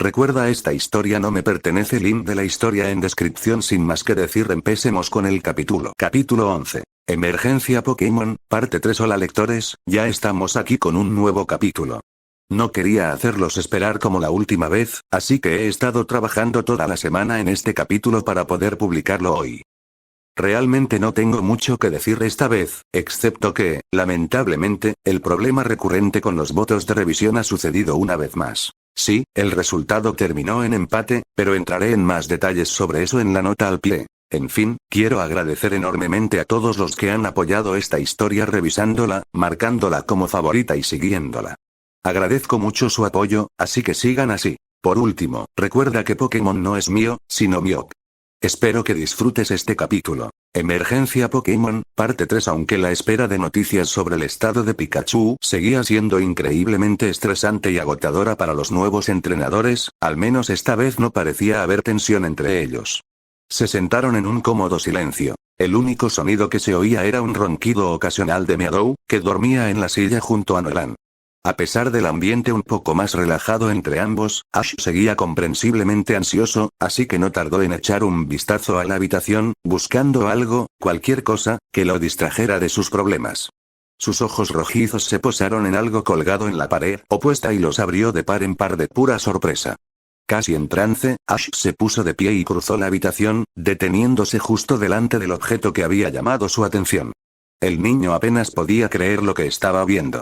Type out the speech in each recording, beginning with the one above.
Recuerda, esta historia no me pertenece. Link de la historia en descripción. Sin más que decir, empecemos con el capítulo. Capítulo 11. Emergencia Pokémon, parte 3. Hola lectores, ya estamos aquí con un nuevo capítulo. No quería hacerlos esperar como la última vez, así que he estado trabajando toda la semana en este capítulo para poder publicarlo hoy. Realmente no tengo mucho que decir esta vez, excepto que, lamentablemente, el problema recurrente con los votos de revisión ha sucedido una vez más. Sí, el resultado terminó en empate, pero entraré en más detalles sobre eso en la nota al pie. En fin, quiero agradecer enormemente a todos los que han apoyado esta historia revisándola, marcándola como favorita y siguiéndola. Agradezco mucho su apoyo, así que sigan así. Por último, recuerda que Pokémon no es mío, sino mío. Espero que disfrutes este capítulo. Emergencia Pokémon, parte 3. Aunque la espera de noticias sobre el estado de Pikachu seguía siendo increíblemente estresante y agotadora para los nuevos entrenadores, al menos esta vez no parecía haber tensión entre ellos. Se sentaron en un cómodo silencio. El único sonido que se oía era un ronquido ocasional de Meadow, que dormía en la silla junto a Nolan. A pesar del ambiente un poco más relajado entre ambos, Ash seguía comprensiblemente ansioso, así que no tardó en echar un vistazo a la habitación, buscando algo, cualquier cosa, que lo distrajera de sus problemas. Sus ojos rojizos se posaron en algo colgado en la pared opuesta y los abrió de par en par de pura sorpresa. Casi en trance, Ash se puso de pie y cruzó la habitación, deteniéndose justo delante del objeto que había llamado su atención. El niño apenas podía creer lo que estaba viendo.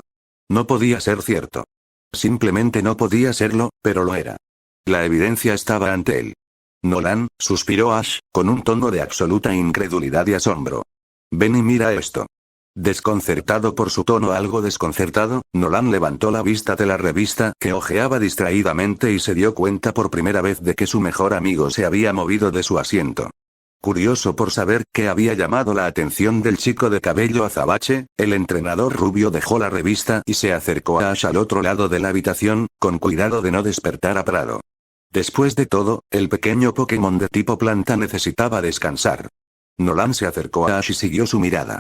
No podía ser cierto. Simplemente no podía serlo, pero lo era. La evidencia estaba ante él. Nolan, suspiró Ash, con un tono de absoluta incredulidad y asombro. Ven y mira esto. Desconcertado por su tono algo desconcertado, Nolan levantó la vista de la revista que hojeaba distraídamente y se dio cuenta por primera vez de que su mejor amigo se había movido de su asiento. Curioso por saber qué había llamado la atención del chico de cabello azabache, el entrenador rubio dejó la revista y se acercó a Ash al otro lado de la habitación, con cuidado de no despertar a Prado. Después de todo, el pequeño Pokémon de tipo planta necesitaba descansar. Nolan se acercó a Ash y siguió su mirada.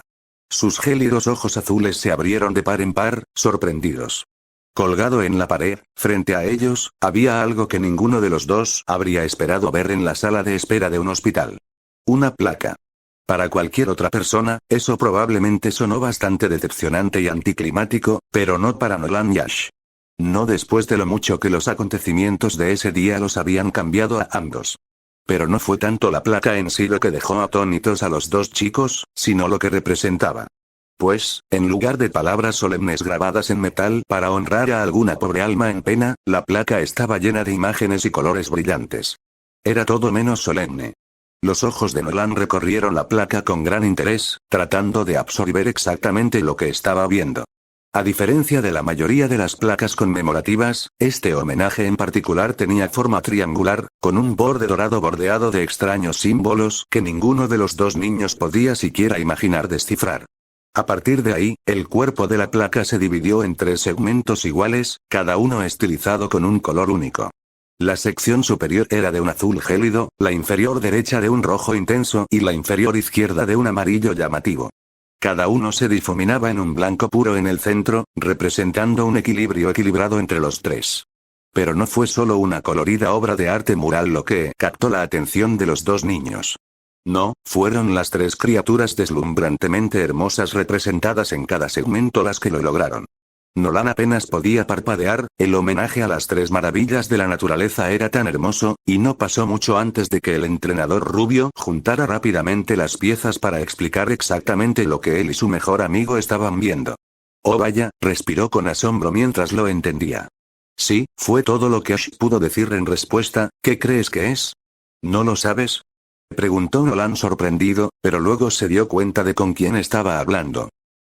Sus gélidos ojos azules se abrieron de par en par, sorprendidos. Colgado en la pared, frente a ellos, había algo que ninguno de los dos habría esperado ver en la sala de espera de un hospital. Una placa. Para cualquier otra persona, eso probablemente sonó bastante decepcionante y anticlimático, pero no para Nolan y Ash. No después de lo mucho que los acontecimientos de ese día los habían cambiado a ambos. Pero no fue tanto la placa en sí lo que dejó atónitos a los dos chicos, sino lo que representaba. Pues, en lugar de palabras solemnes grabadas en metal para honrar a alguna pobre alma en pena, la placa estaba llena de imágenes y colores brillantes. Era todo menos solemne. Los ojos de Nolan recorrieron la placa con gran interés, tratando de absorber exactamente lo que estaba viendo. A diferencia de la mayoría de las placas conmemorativas, este homenaje en particular tenía forma triangular, con un borde dorado bordeado de extraños símbolos que ninguno de los dos niños podía siquiera imaginar descifrar. A partir de ahí, el cuerpo de la placa se dividió en 3 segmentos iguales, cada uno estilizado con un color único. La sección superior era de un azul gélido, la inferior derecha de un rojo intenso y la inferior izquierda de un amarillo llamativo. Cada uno se difuminaba en un blanco puro en el centro, representando un equilibrio equilibrado entre los 3. Pero no fue solo una colorida obra de arte mural lo que captó la atención de los dos niños. No, fueron las 3 criaturas deslumbrantemente hermosas representadas en cada segmento las que lo lograron. Nolan apenas podía parpadear, el homenaje a las 3 maravillas de la naturaleza era tan hermoso, y no pasó mucho antes de que el entrenador rubio juntara rápidamente las piezas para explicar exactamente lo que él y su mejor amigo estaban viendo. Oh vaya, respiró con asombro mientras lo entendía. Sí, fue todo lo que Ash pudo decir en respuesta. ¿Qué crees que es? ¿No lo sabes?, preguntó Nolan sorprendido, pero luego se dio cuenta de con quién estaba hablando.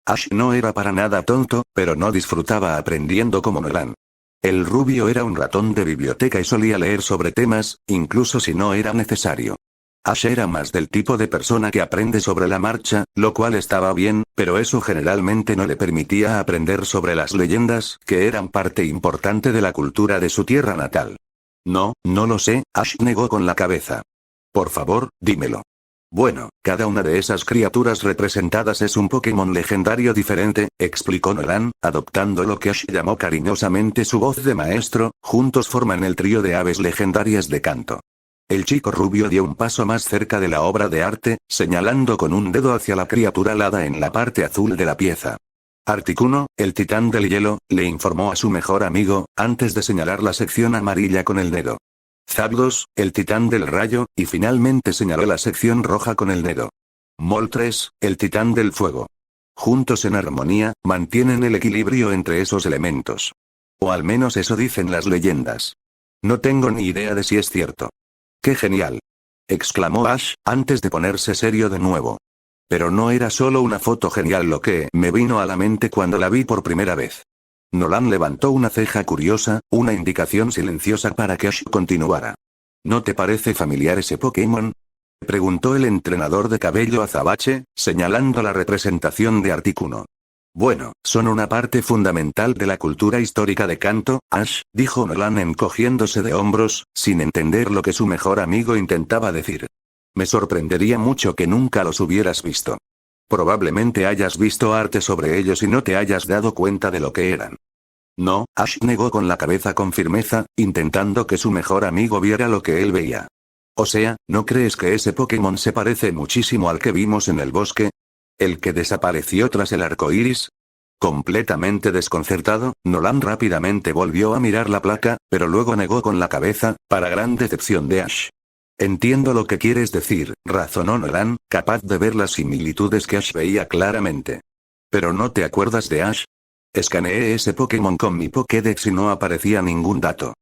Ash no era para nada tonto, pero no disfrutaba aprendiendo como Nolan. El rubio era un ratón de biblioteca y solía leer sobre temas, incluso si no era necesario. Ash era más del tipo de persona que aprende sobre la marcha, lo cual estaba bien, pero eso generalmente no le permitía aprender sobre las leyendas, que eran parte importante de la cultura de su tierra natal. No, no lo sé, Ash negó con la cabeza. Por favor, dímelo. Bueno, cada una de esas criaturas representadas es un Pokémon legendario diferente, explicó Nolan, adoptando lo que Ash llamó cariñosamente su voz de maestro, juntos forman el trío de aves legendarias de Kanto. El chico rubio dio un paso más cerca de la obra de arte, señalando con un dedo hacia la criatura alada en la parte azul de la pieza. Articuno, el titán del hielo, le informó a su mejor amigo, antes de señalar la sección amarilla con el dedo. Zapdos, el titán del rayo, y finalmente señaló la sección roja con el dedo. Moltres, el titán del fuego. Juntos en armonía, mantienen el equilibrio entre esos elementos. O al menos eso dicen las leyendas. No tengo ni idea de si es cierto. ¡Qué genial!, exclamó Ash, antes de ponerse serio de nuevo. Pero no era solo una foto genial lo que me vino a la mente cuando la vi por primera vez. Nolan levantó una ceja curiosa, una indicación silenciosa para que Ash continuara. ¿No te parece familiar ese Pokémon?, preguntó el entrenador de cabello azabache, señalando la representación de Articuno. Bueno, son una parte fundamental de la cultura histórica de Kanto, Ash, dijo Nolan encogiéndose de hombros, sin entender lo que su mejor amigo intentaba decir. Me sorprendería mucho que nunca los hubieras visto. Probablemente hayas visto arte sobre ellos y no te hayas dado cuenta de lo que eran. No, Ash negó con la cabeza con firmeza, intentando que su mejor amigo viera lo que él veía. O sea, ¿no crees que ese Pokémon se parece muchísimo al que vimos en el bosque? ¿El que desapareció tras el arco iris? Completamente desconcertado, Nolan rápidamente volvió a mirar la placa, pero luego negó con la cabeza, para gran decepción de Ash. Entiendo lo que quieres decir, razonó Nolan, capaz de ver las similitudes que Ash veía claramente. ¿Pero no te acuerdas de Ash? Escaneé ese Pokémon con mi Pokédex y no aparecía ningún dato.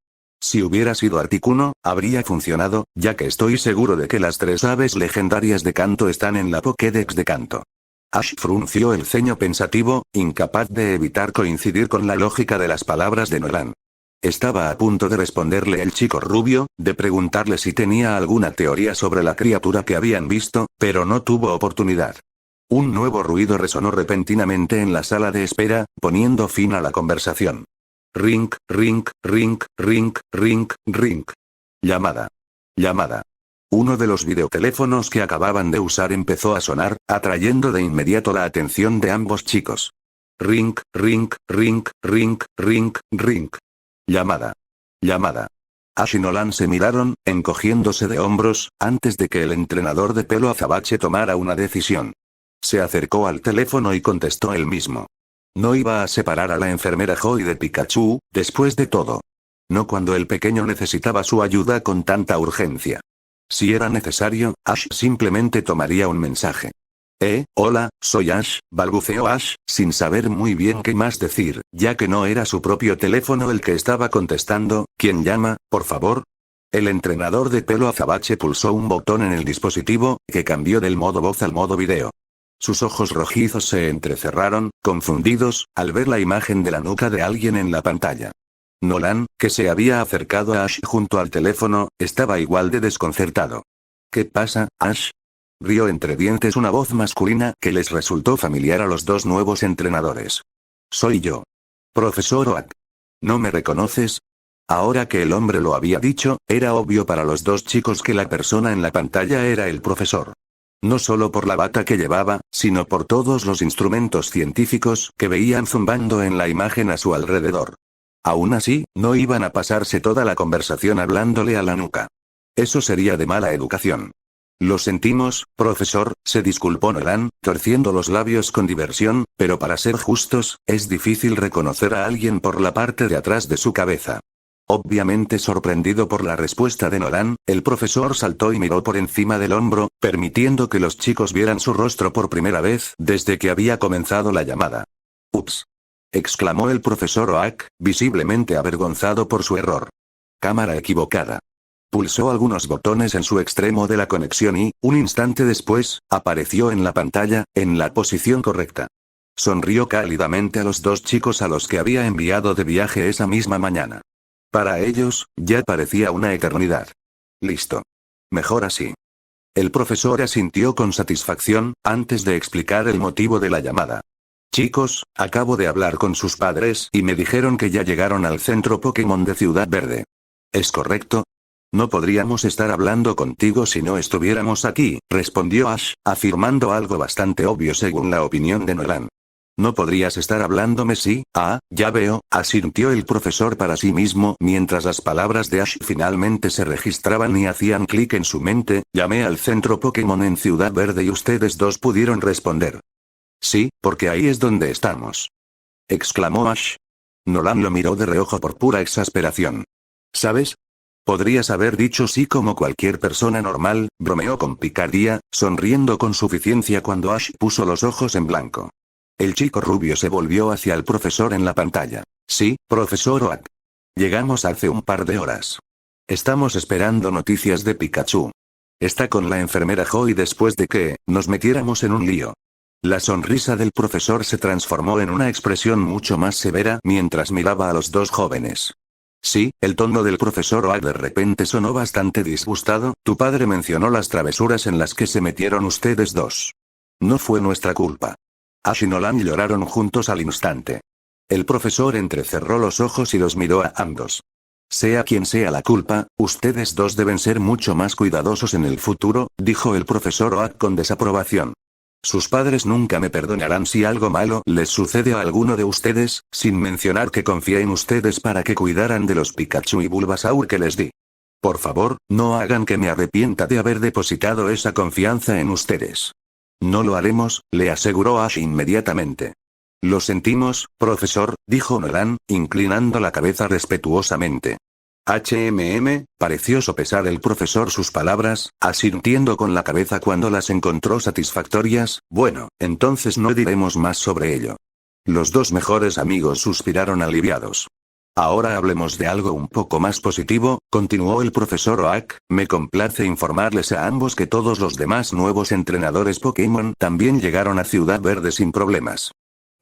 Si hubiera sido Articuno, habría funcionado, ya que estoy seguro de que las 3 aves legendarias de Kanto están en la Pokédex de Kanto. Ash frunció el ceño pensativo, incapaz de evitar coincidir con la lógica de las palabras de Nolan. Estaba a punto de responderle el chico rubio, de preguntarle si tenía alguna teoría sobre la criatura que habían visto, pero no tuvo oportunidad. Un nuevo ruido resonó repentinamente en la sala de espera, poniendo fin a la conversación. Ring, ring, ring, ring, ring, ring. Llamada. Llamada. Uno de los videoteléfonos que acababan de usar empezó a sonar, atrayendo de inmediato la atención de ambos chicos. Ring, ring, ring, ring, ring, ring. Llamada. Llamada. Ash y Nolan se miraron, encogiéndose de hombros, antes de que el entrenador de pelo azabache tomara una decisión. Se acercó al teléfono y contestó él mismo. No iba a separar a la enfermera Joy de Pikachu, después de todo. No cuando el pequeño necesitaba su ayuda con tanta urgencia. Si era necesario, Ash simplemente tomaría un mensaje. Hola, soy Ash, balbuceó Ash, sin saber muy bien qué más decir, ya que no era su propio teléfono el que estaba contestando. ¿Quién llama, por favor? El entrenador de pelo azabache pulsó un botón en el dispositivo, que cambió del modo voz al modo video. Sus ojos rojizos se entrecerraron, confundidos, al ver la imagen de la nuca de alguien en la pantalla. Nolan, que se había acercado a Ash junto al teléfono, estaba igual de desconcertado. ¿Qué pasa, Ash? Rió entre dientes una voz masculina que les resultó familiar a los dos nuevos entrenadores. Soy yo. Profesor Oak. ¿No me reconoces? Ahora que el hombre lo había dicho, era obvio para los dos chicos que la persona en la pantalla era el profesor. No solo por la bata que llevaba, sino por todos los instrumentos científicos que veían zumbando en la imagen a su alrededor. Aún así, no iban a pasarse toda la conversación hablándole a la nuca. Eso sería de mala educación. Lo sentimos, profesor, se disculpó Nolan, torciendo los labios con diversión, pero para ser justos, es difícil reconocer a alguien por la parte de atrás de su cabeza. Obviamente sorprendido por la respuesta de Nolan, el profesor saltó y miró por encima del hombro, permitiendo que los chicos vieran su rostro por primera vez desde que había comenzado la llamada. «Ups», exclamó el profesor Oak, visiblemente avergonzado por su error. Cámara equivocada. Pulsó algunos botones en su extremo de la conexión y, un instante después, apareció en la pantalla, en la posición correcta. Sonrió cálidamente a los dos chicos a los que había enviado de viaje esa misma mañana. Para ellos, ya parecía una eternidad. Listo. Mejor así. El profesor asintió con satisfacción, antes de explicar el motivo de la llamada. Chicos, acabo de hablar con sus padres y me dijeron que ya llegaron al centro Pokémon de Ciudad Verde. ¿Es correcto? No podríamos estar hablando contigo si no estuviéramos aquí, respondió Ash, afirmando algo bastante obvio según la opinión de Nolan. No podrías estar hablándome si, ya veo, asintió el profesor para sí mismo mientras las palabras de Ash finalmente se registraban y hacían clic en su mente. Llamé al centro Pokémon en Ciudad Verde y ustedes dos pudieron responder. Sí, porque ahí es donde estamos. Exclamó Ash. Nolan lo miró de reojo por pura exasperación. ¿Sabes? Podrías haber dicho sí como cualquier persona normal, bromeó con picardía, sonriendo con suficiencia cuando Ash puso los ojos en blanco. El chico rubio se volvió hacia el profesor en la pantalla. Sí, profesor Oak. Llegamos hace un par de horas. Estamos esperando noticias de Pikachu. Está con la enfermera Joy después de que nos metiéramos en un lío. La sonrisa del profesor se transformó en una expresión mucho más severa mientras miraba a los dos jóvenes. Sí, el tono del profesor Oak de repente sonó bastante disgustado. Tu padre mencionó las travesuras en las que se metieron ustedes dos. No fue nuestra culpa. Ash y Nolan lloraron juntos al instante. El profesor entrecerró los ojos y los miró a ambos. Sea quien sea la culpa, ustedes dos deben ser mucho más cuidadosos en el futuro, dijo el profesor Oak con desaprobación. Sus padres nunca me perdonarán si algo malo les sucede a alguno de ustedes, sin mencionar que confié en ustedes para que cuidaran de los Pikachu y Bulbasaur que les di. Por favor, no hagan que me arrepienta de haber depositado esa confianza en ustedes. No lo haremos, le aseguró Ash inmediatamente. Lo sentimos, profesor, dijo Nolan, inclinando la cabeza respetuosamente. Pareció sopesar el profesor sus palabras, asintiendo con la cabeza cuando las encontró satisfactorias. Bueno, entonces no diremos más sobre ello. Los dos mejores amigos suspiraron aliviados. Ahora hablemos de algo un poco más positivo, continuó el profesor Oak. Me complace informarles a ambos que todos los demás nuevos entrenadores Pokémon también llegaron a Ciudad Verde sin problemas.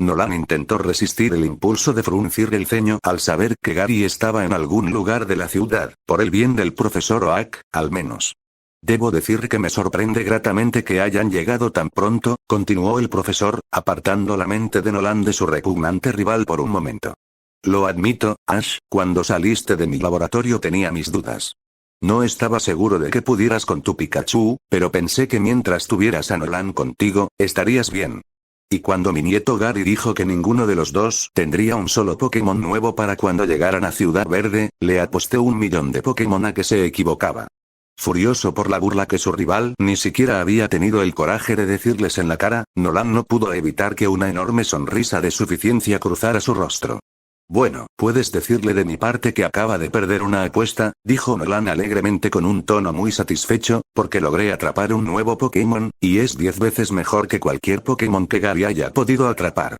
Nolan intentó resistir el impulso de fruncir el ceño al saber que Gary estaba en algún lugar de la ciudad, por el bien del profesor Oak, al menos. Debo decir que me sorprende gratamente que hayan llegado tan pronto, continuó el profesor, apartando la mente de Nolan de su repugnante rival por un momento. Lo admito, Ash, cuando saliste de mi laboratorio tenía mis dudas. No estaba seguro de que pudieras con tu Pikachu, pero pensé que mientras tuvieras a Nolan contigo, estarías bien. Y cuando mi nieto Gary dijo que ninguno de los dos tendría un solo Pokémon nuevo para cuando llegaran a Ciudad Verde, le aposté 1.000.000 de Pokémon a que se equivocaba. Furioso por la burla que su rival ni siquiera había tenido el coraje de decirles en la cara, Nolan no pudo evitar que una enorme sonrisa de suficiencia cruzara su rostro. Bueno, puedes decirle de mi parte que acaba de perder una apuesta, dijo Nolan alegremente con un tono muy satisfecho, porque logré atrapar un nuevo Pokémon, y es 10 veces mejor que cualquier Pokémon que Gary haya podido atrapar.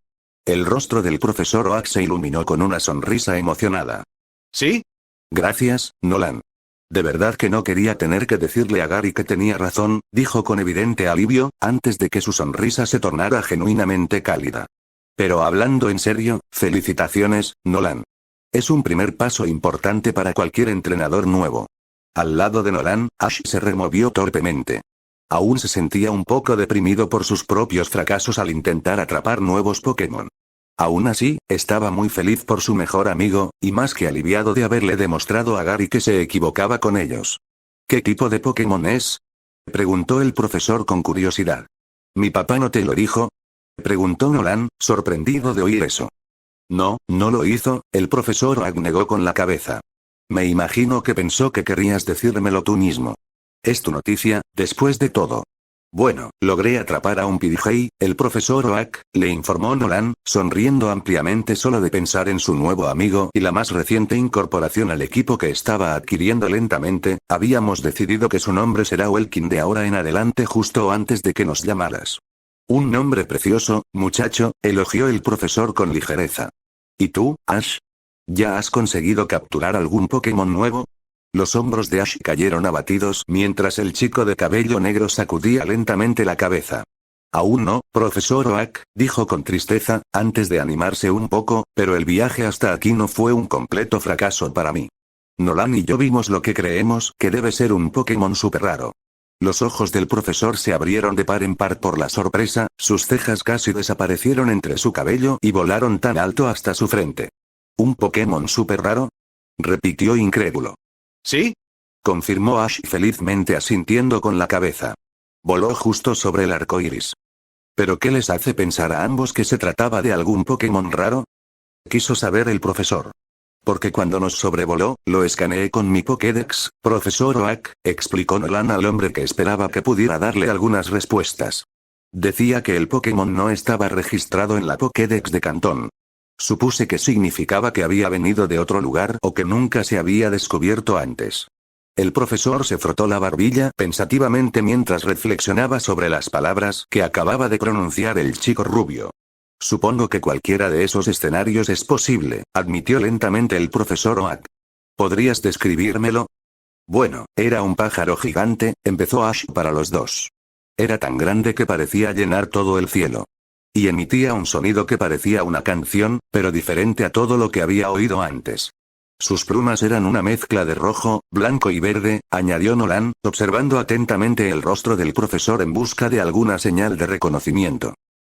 El rostro del profesor Oak se iluminó con una sonrisa emocionada. ¿Sí? Gracias, Nolan. De verdad que no quería tener que decirle a Gary que tenía razón, dijo con evidente alivio, antes de que su sonrisa se tornara genuinamente cálida. Pero hablando en serio, felicitaciones, Nolan. Es un primer paso importante para cualquier entrenador nuevo. Al lado de Nolan, Ash se removió torpemente. Aún se sentía un poco deprimido por sus propios fracasos al intentar atrapar nuevos Pokémon. Aún así, estaba muy feliz por su mejor amigo, y más que aliviado de haberle demostrado a Gary que se equivocaba con ellos. ¿Qué tipo de Pokémon es? Preguntó el profesor con curiosidad. ¿Mi papá no te lo dijo? Preguntó Nolan, sorprendido de oír eso. No, no lo hizo, el profesor Oak negó con la cabeza. Me imagino que pensó que querrías decírmelo tú mismo. Es tu noticia, después de todo. Bueno, logré atrapar a un Pidgey, el profesor Oak, le informó Nolan, sonriendo ampliamente solo de pensar en su nuevo amigo y la más reciente incorporación al equipo que estaba adquiriendo lentamente. Habíamos decidido que su nombre será Welkin de ahora en adelante justo antes de que nos llamaras. Un nombre precioso, muchacho, elogió el profesor con ligereza. ¿Y tú, Ash? ¿Ya has conseguido capturar algún Pokémon nuevo? Los hombros de Ash cayeron abatidos mientras el chico de cabello negro sacudía lentamente la cabeza. Aún no, profesor Oak, dijo con tristeza, antes de animarse un poco, pero el viaje hasta aquí no fue un completo fracaso para mí. Nolan y yo vimos lo que creemos que debe ser un Pokémon súper raro. Los ojos del profesor se abrieron de par en par por la sorpresa, sus cejas casi desaparecieron entre su cabello y volaron tan alto hasta su frente. ¿Un Pokémon súper raro? Repitió incrédulo. ¿Sí? confirmó Ash felizmente asintiendo con la cabeza. Voló justo sobre el arco iris. ¿Pero qué les hace pensar a ambos que se trataba de algún Pokémon raro? Quiso saber el profesor. Porque cuando nos sobrevoló, lo escaneé con mi Pokédex, profesor Oak, explicó Nolan al hombre que esperaba que pudiera darle algunas respuestas. Decía que el Pokémon no estaba registrado en la Pokédex de Cantón. Supuse que significaba que había venido de otro lugar o que nunca se había descubierto antes. El profesor se frotó la barbilla pensativamente mientras reflexionaba sobre las palabras que acababa de pronunciar el chico rubio. Supongo que cualquiera de esos escenarios es posible, admitió lentamente el profesor Oak. ¿Podrías describírmelo? Bueno, era un pájaro gigante, empezó Ash para los dos. Era tan grande que parecía llenar todo el cielo. Y emitía un sonido que parecía una canción, pero diferente a todo lo que había oído antes. Sus plumas eran una mezcla de rojo, blanco y verde, añadió Nolan, observando atentamente el rostro del profesor en busca de alguna señal de reconocimiento.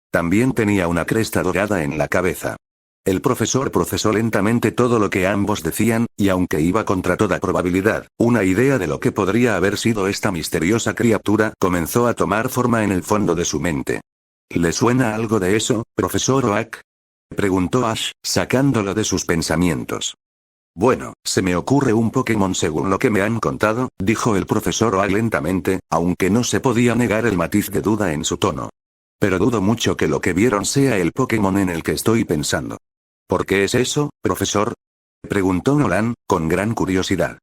También tenía una cresta dorada en la cabeza. El profesor procesó lentamente todo lo que ambos decían, y aunque iba contra toda probabilidad, una idea de lo que podría haber sido esta misteriosa criatura comenzó a tomar forma en el fondo de su mente. ¿Le suena algo de eso, profesor Oak? Preguntó Ash, sacándolo de sus pensamientos. Bueno, se me ocurre un Pokémon según lo que me han contado, dijo el profesor Oak lentamente, aunque no se podía negar el matiz de duda en su tono. Pero dudo mucho que lo que vieron sea el Pokémon en el que estoy pensando. ¿Por qué es eso, profesor? Preguntó Nolan, con gran curiosidad.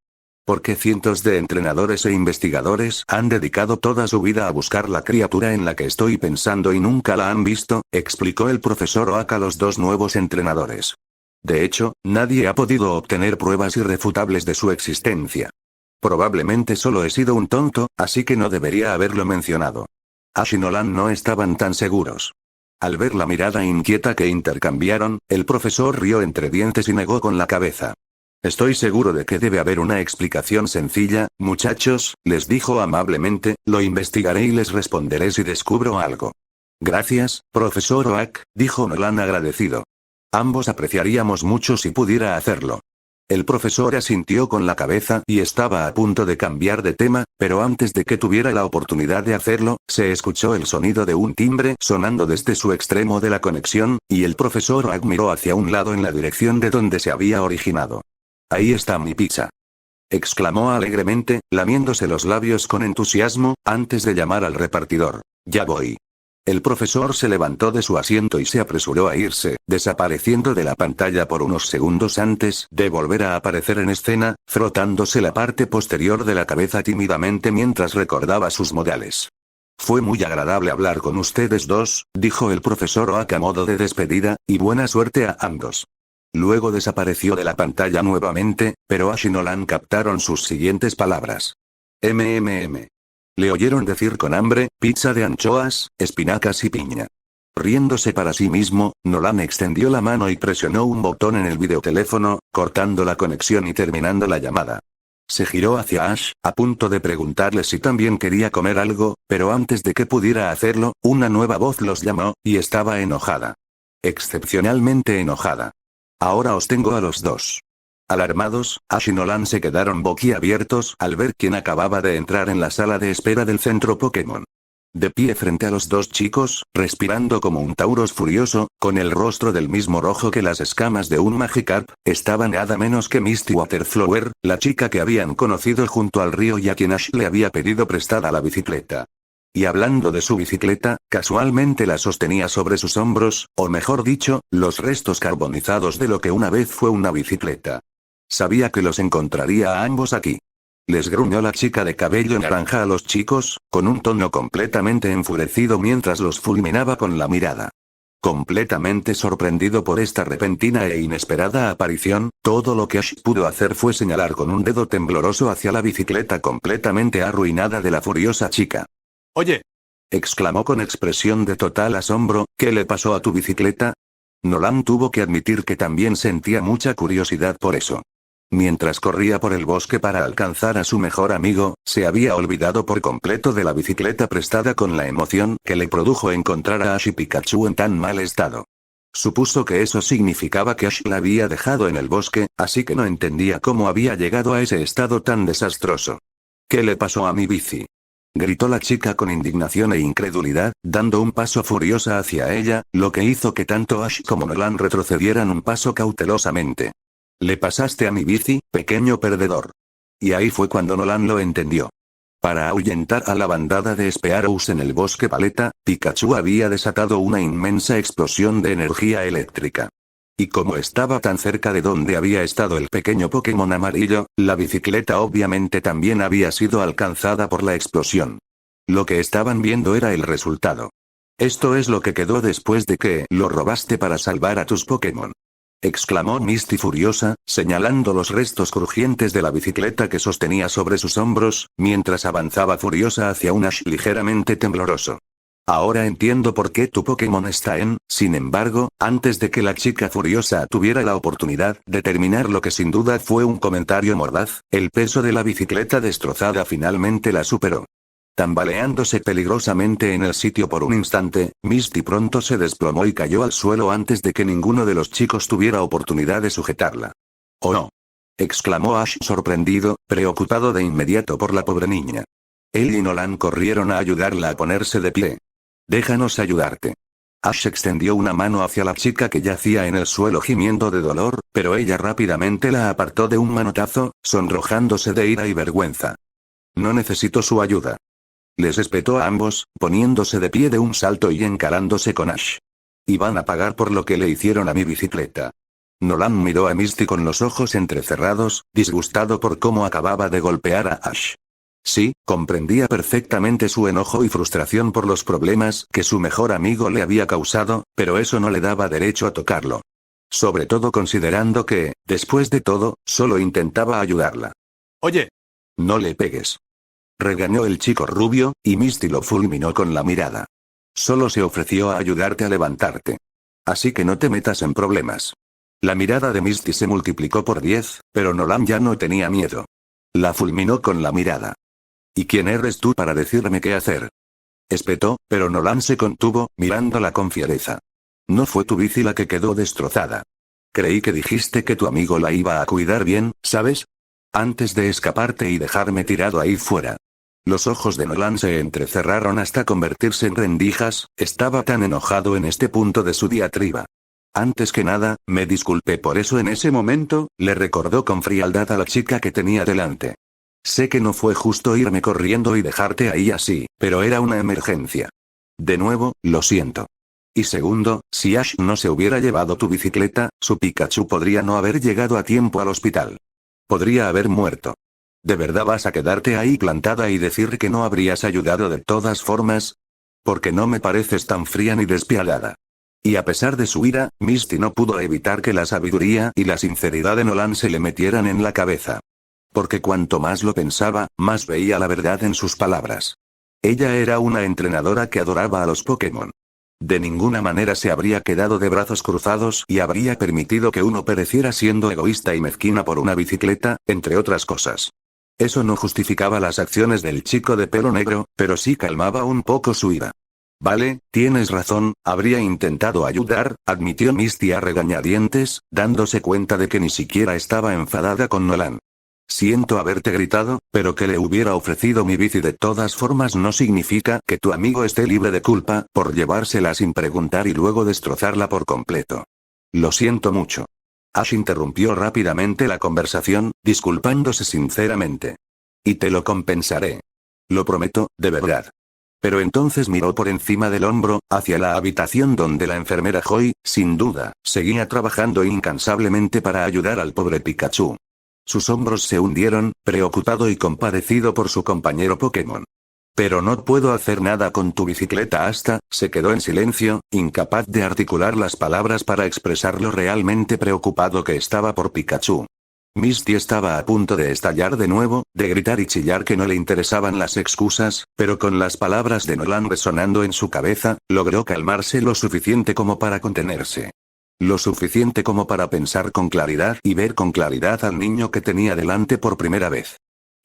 Porque cientos de entrenadores e investigadores han dedicado toda su vida a buscar la criatura en la que estoy pensando y nunca la han visto, explicó el profesor Oak a los dos nuevos entrenadores. De hecho, nadie ha podido obtener pruebas irrefutables de su existencia. Probablemente solo he sido un tonto, así que no debería haberlo mencionado. Ash y Nolan no estaban tan seguros. Al ver la mirada inquieta que intercambiaron, el profesor rió entre dientes y negó con la cabeza. Estoy seguro de que debe haber una explicación sencilla, muchachos, les dijo amablemente, lo investigaré y les responderé si descubro algo. Gracias, profesor Oak, dijo Nolan agradecido. Ambos apreciaríamos mucho si pudiera hacerlo. El profesor asintió con la cabeza y estaba a punto de cambiar de tema, pero antes de que tuviera la oportunidad de hacerlo, se escuchó el sonido de un timbre sonando desde su extremo de la conexión, y el profesor Oak miró hacia un lado en la dirección de donde se había originado. Ahí está mi pizza. Exclamó alegremente, lamiéndose los labios con entusiasmo, antes de llamar al repartidor. Ya voy. El profesor se levantó de su asiento y se apresuró a irse, desapareciendo de la pantalla por unos segundos antes de volver a aparecer en escena, frotándose la parte posterior de la cabeza tímidamente mientras recordaba sus modales. Fue muy agradable hablar con ustedes dos, dijo el profesor Oak a modo de despedida, y buena suerte a ambos. Luego desapareció de la pantalla nuevamente, pero Ash y Nolan captaron sus siguientes palabras. Le oyeron decir con hambre, pizza de anchoas, espinacas y piña. Riéndose para sí mismo, Nolan extendió la mano y presionó un botón en el videoteléfono, cortando la conexión y terminando la llamada. Se giró hacia Ash, a punto de preguntarle si también quería comer algo, pero antes de que pudiera hacerlo, una nueva voz los llamó, y estaba enojada. Excepcionalmente enojada. Ahora os tengo a los dos. Alarmados, Ash y Nolan se quedaron boquiabiertos al ver quién acababa de entrar en la sala de espera del centro Pokémon. De pie frente a los dos chicos, respirando como un Tauros furioso, con el rostro del mismo rojo que las escamas de un Magikarp, estaba nada menos que Misty Waterflower, la chica que habían conocido junto al río y a quien Ash le había pedido prestada la bicicleta. Y hablando de su bicicleta, casualmente la sostenía sobre sus hombros, o mejor dicho, los restos carbonizados de lo que una vez fue una bicicleta. Sabía que los encontraría a ambos aquí. Les gruñó la chica de cabello naranja a los chicos, con un tono completamente enfurecido mientras los fulminaba con la mirada. Completamente sorprendido por esta repentina e inesperada aparición, todo lo que Ash pudo hacer fue señalar con un dedo tembloroso hacia la bicicleta completamente arruinada de la furiosa chica. «Oye», exclamó con expresión de total asombro, ¿qué le pasó a tu bicicleta? Nolan tuvo que admitir que también sentía mucha curiosidad por eso. Mientras corría por el bosque para alcanzar a su mejor amigo, se había olvidado por completo de la bicicleta prestada con la emoción que le produjo encontrar a Ash y Pikachu en tan mal estado. Supuso que eso significaba que Ash la había dejado en el bosque, así que no entendía cómo había llegado a ese estado tan desastroso. ¿Qué le pasó a mi bici? Gritó la chica con indignación e incredulidad, dando un paso furiosa hacia ella, lo que hizo que tanto Ash como Nolan retrocedieran un paso cautelosamente. Le pasaste a mi bici, pequeño perdedor. Y ahí fue cuando Nolan lo entendió. Para ahuyentar a la bandada de Spearows en el bosque paleta, Pikachu había desatado una inmensa explosión de energía eléctrica. Y como estaba tan cerca de donde había estado el pequeño Pokémon amarillo, la bicicleta obviamente también había sido alcanzada por la explosión. Lo que estaban viendo era el resultado. Esto es lo que quedó después de que lo robaste para salvar a tus Pokémon. Exclamó Misty furiosa, señalando los restos crujientes de la bicicleta que sostenía sobre sus hombros, mientras avanzaba furiosa hacia un Ash ligeramente tembloroso. Ahora entiendo por qué tu Pokémon está en, sin embargo, antes de que la chica furiosa tuviera la oportunidad de terminar lo que sin duda fue un comentario mordaz, el peso de la bicicleta destrozada finalmente la superó. Tambaleándose peligrosamente en el sitio por un instante, Misty pronto se desplomó y cayó al suelo antes de que ninguno de los chicos tuviera oportunidad de sujetarla. «¡Oh no!», exclamó Ash sorprendido, preocupado de inmediato por la pobre niña. Él y Nolan corrieron a ayudarla a ponerse de pie. «Déjanos ayudarte». Ash extendió una mano hacia la chica que yacía en el suelo gimiendo de dolor, pero ella rápidamente la apartó de un manotazo, sonrojándose de ira y vergüenza. «No necesito su ayuda». Les espetó a ambos, poniéndose de pie de un salto y encarándose con Ash. «Y van a pagar por lo que le hicieron a mi bicicleta». Nolan miró a Misty con los ojos entrecerrados, disgustado por cómo acababa de golpear a Ash. Sí, comprendía perfectamente su enojo y frustración por los problemas que su mejor amigo le había causado, pero eso no le daba derecho a tocarlo. Sobre todo considerando que, después de todo, solo intentaba ayudarla. «Oye, no le pegues», regañó el chico rubio, y Misty lo fulminó con la mirada. «Solo se ofreció a ayudarte a levantarte. Así que no te metas en problemas». La mirada de Misty se multiplicó por 10, pero Nolan ya no tenía miedo. La fulminó con la mirada. «¿Y quién eres tú para decirme qué hacer?», espetó, pero Nolan se contuvo, mirándola con fiereza. «No fue tu bici la que quedó destrozada. Creí que dijiste que tu amigo la iba a cuidar bien, ¿sabes? Antes de escaparte y dejarme tirado ahí fuera». Los ojos de Nolan se entrecerraron hasta convertirse en rendijas, estaba tan enojado en este punto de su diatriba. «Antes que nada, me disculpé por eso en ese momento», le recordó con frialdad a la chica que tenía delante. «Sé que no fue justo irme corriendo y dejarte ahí así, pero era una emergencia. De nuevo, lo siento. Y segundo, si Ash no se hubiera llevado tu bicicleta, su Pikachu podría no haber llegado a tiempo al hospital. Podría haber muerto. ¿De verdad vas a quedarte ahí plantada y decir que no habrías ayudado de todas formas? Porque no me pareces tan fría ni despiadada». Y a pesar de su ira, Misty no pudo evitar que la sabiduría y la sinceridad de Nolan se le metieran en la cabeza. Porque cuanto más lo pensaba, más veía la verdad en sus palabras. Ella era una entrenadora que adoraba a los Pokémon. De ninguna manera se habría quedado de brazos cruzados y habría permitido que uno pereciera siendo egoísta y mezquina por una bicicleta, entre otras cosas. Eso no justificaba las acciones del chico de pelo negro, pero sí calmaba un poco su ira. «Vale, tienes razón, habría intentado ayudar», admitió Misty a regañadientes, dándose cuenta de que ni siquiera estaba enfadada con Nolan. «Siento haberte gritado, pero que le hubiera ofrecido mi bici de todas formas no significa que tu amigo esté libre de culpa por llevársela sin preguntar y luego destrozarla por completo. Lo siento mucho». Ash interrumpió rápidamente la conversación, disculpándose sinceramente. «Y te lo compensaré. Lo prometo, de verdad». Pero entonces miró por encima del hombro, hacia la habitación donde la enfermera Joy, sin duda, seguía trabajando incansablemente para ayudar al pobre Pikachu. Sus hombros se hundieron, preocupado y compadecido por su compañero Pokémon. «Pero no puedo hacer nada con tu bicicleta hasta», se quedó en silencio, incapaz de articular las palabras para expresar lo realmente preocupado que estaba por Pikachu. Misty estaba a punto de estallar de nuevo, de gritar y chillar que no le interesaban las excusas, pero con las palabras de Nolan resonando en su cabeza, logró calmarse lo suficiente como para contenerse. Lo suficiente como para pensar con claridad y ver con claridad al niño que tenía delante por primera vez.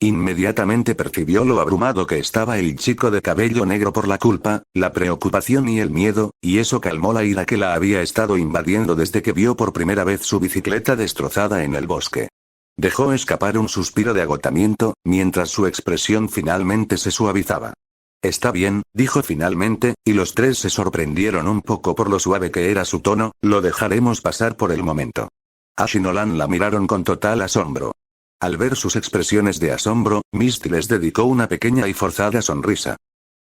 Inmediatamente percibió lo abrumado que estaba el chico de cabello negro por la culpa, la preocupación y el miedo, y eso calmó la ira que la había estado invadiendo desde que vio por primera vez su bicicleta destrozada en el bosque. Dejó escapar un suspiro de agotamiento, mientras su expresión finalmente se suavizaba. Está bien, dijo finalmente, y los tres se sorprendieron un poco por lo suave que era su tono, lo dejaremos pasar por el momento. Ash y Nolan la miraron con total asombro. Al ver sus expresiones de asombro, Misty les dedicó una pequeña y forzada sonrisa.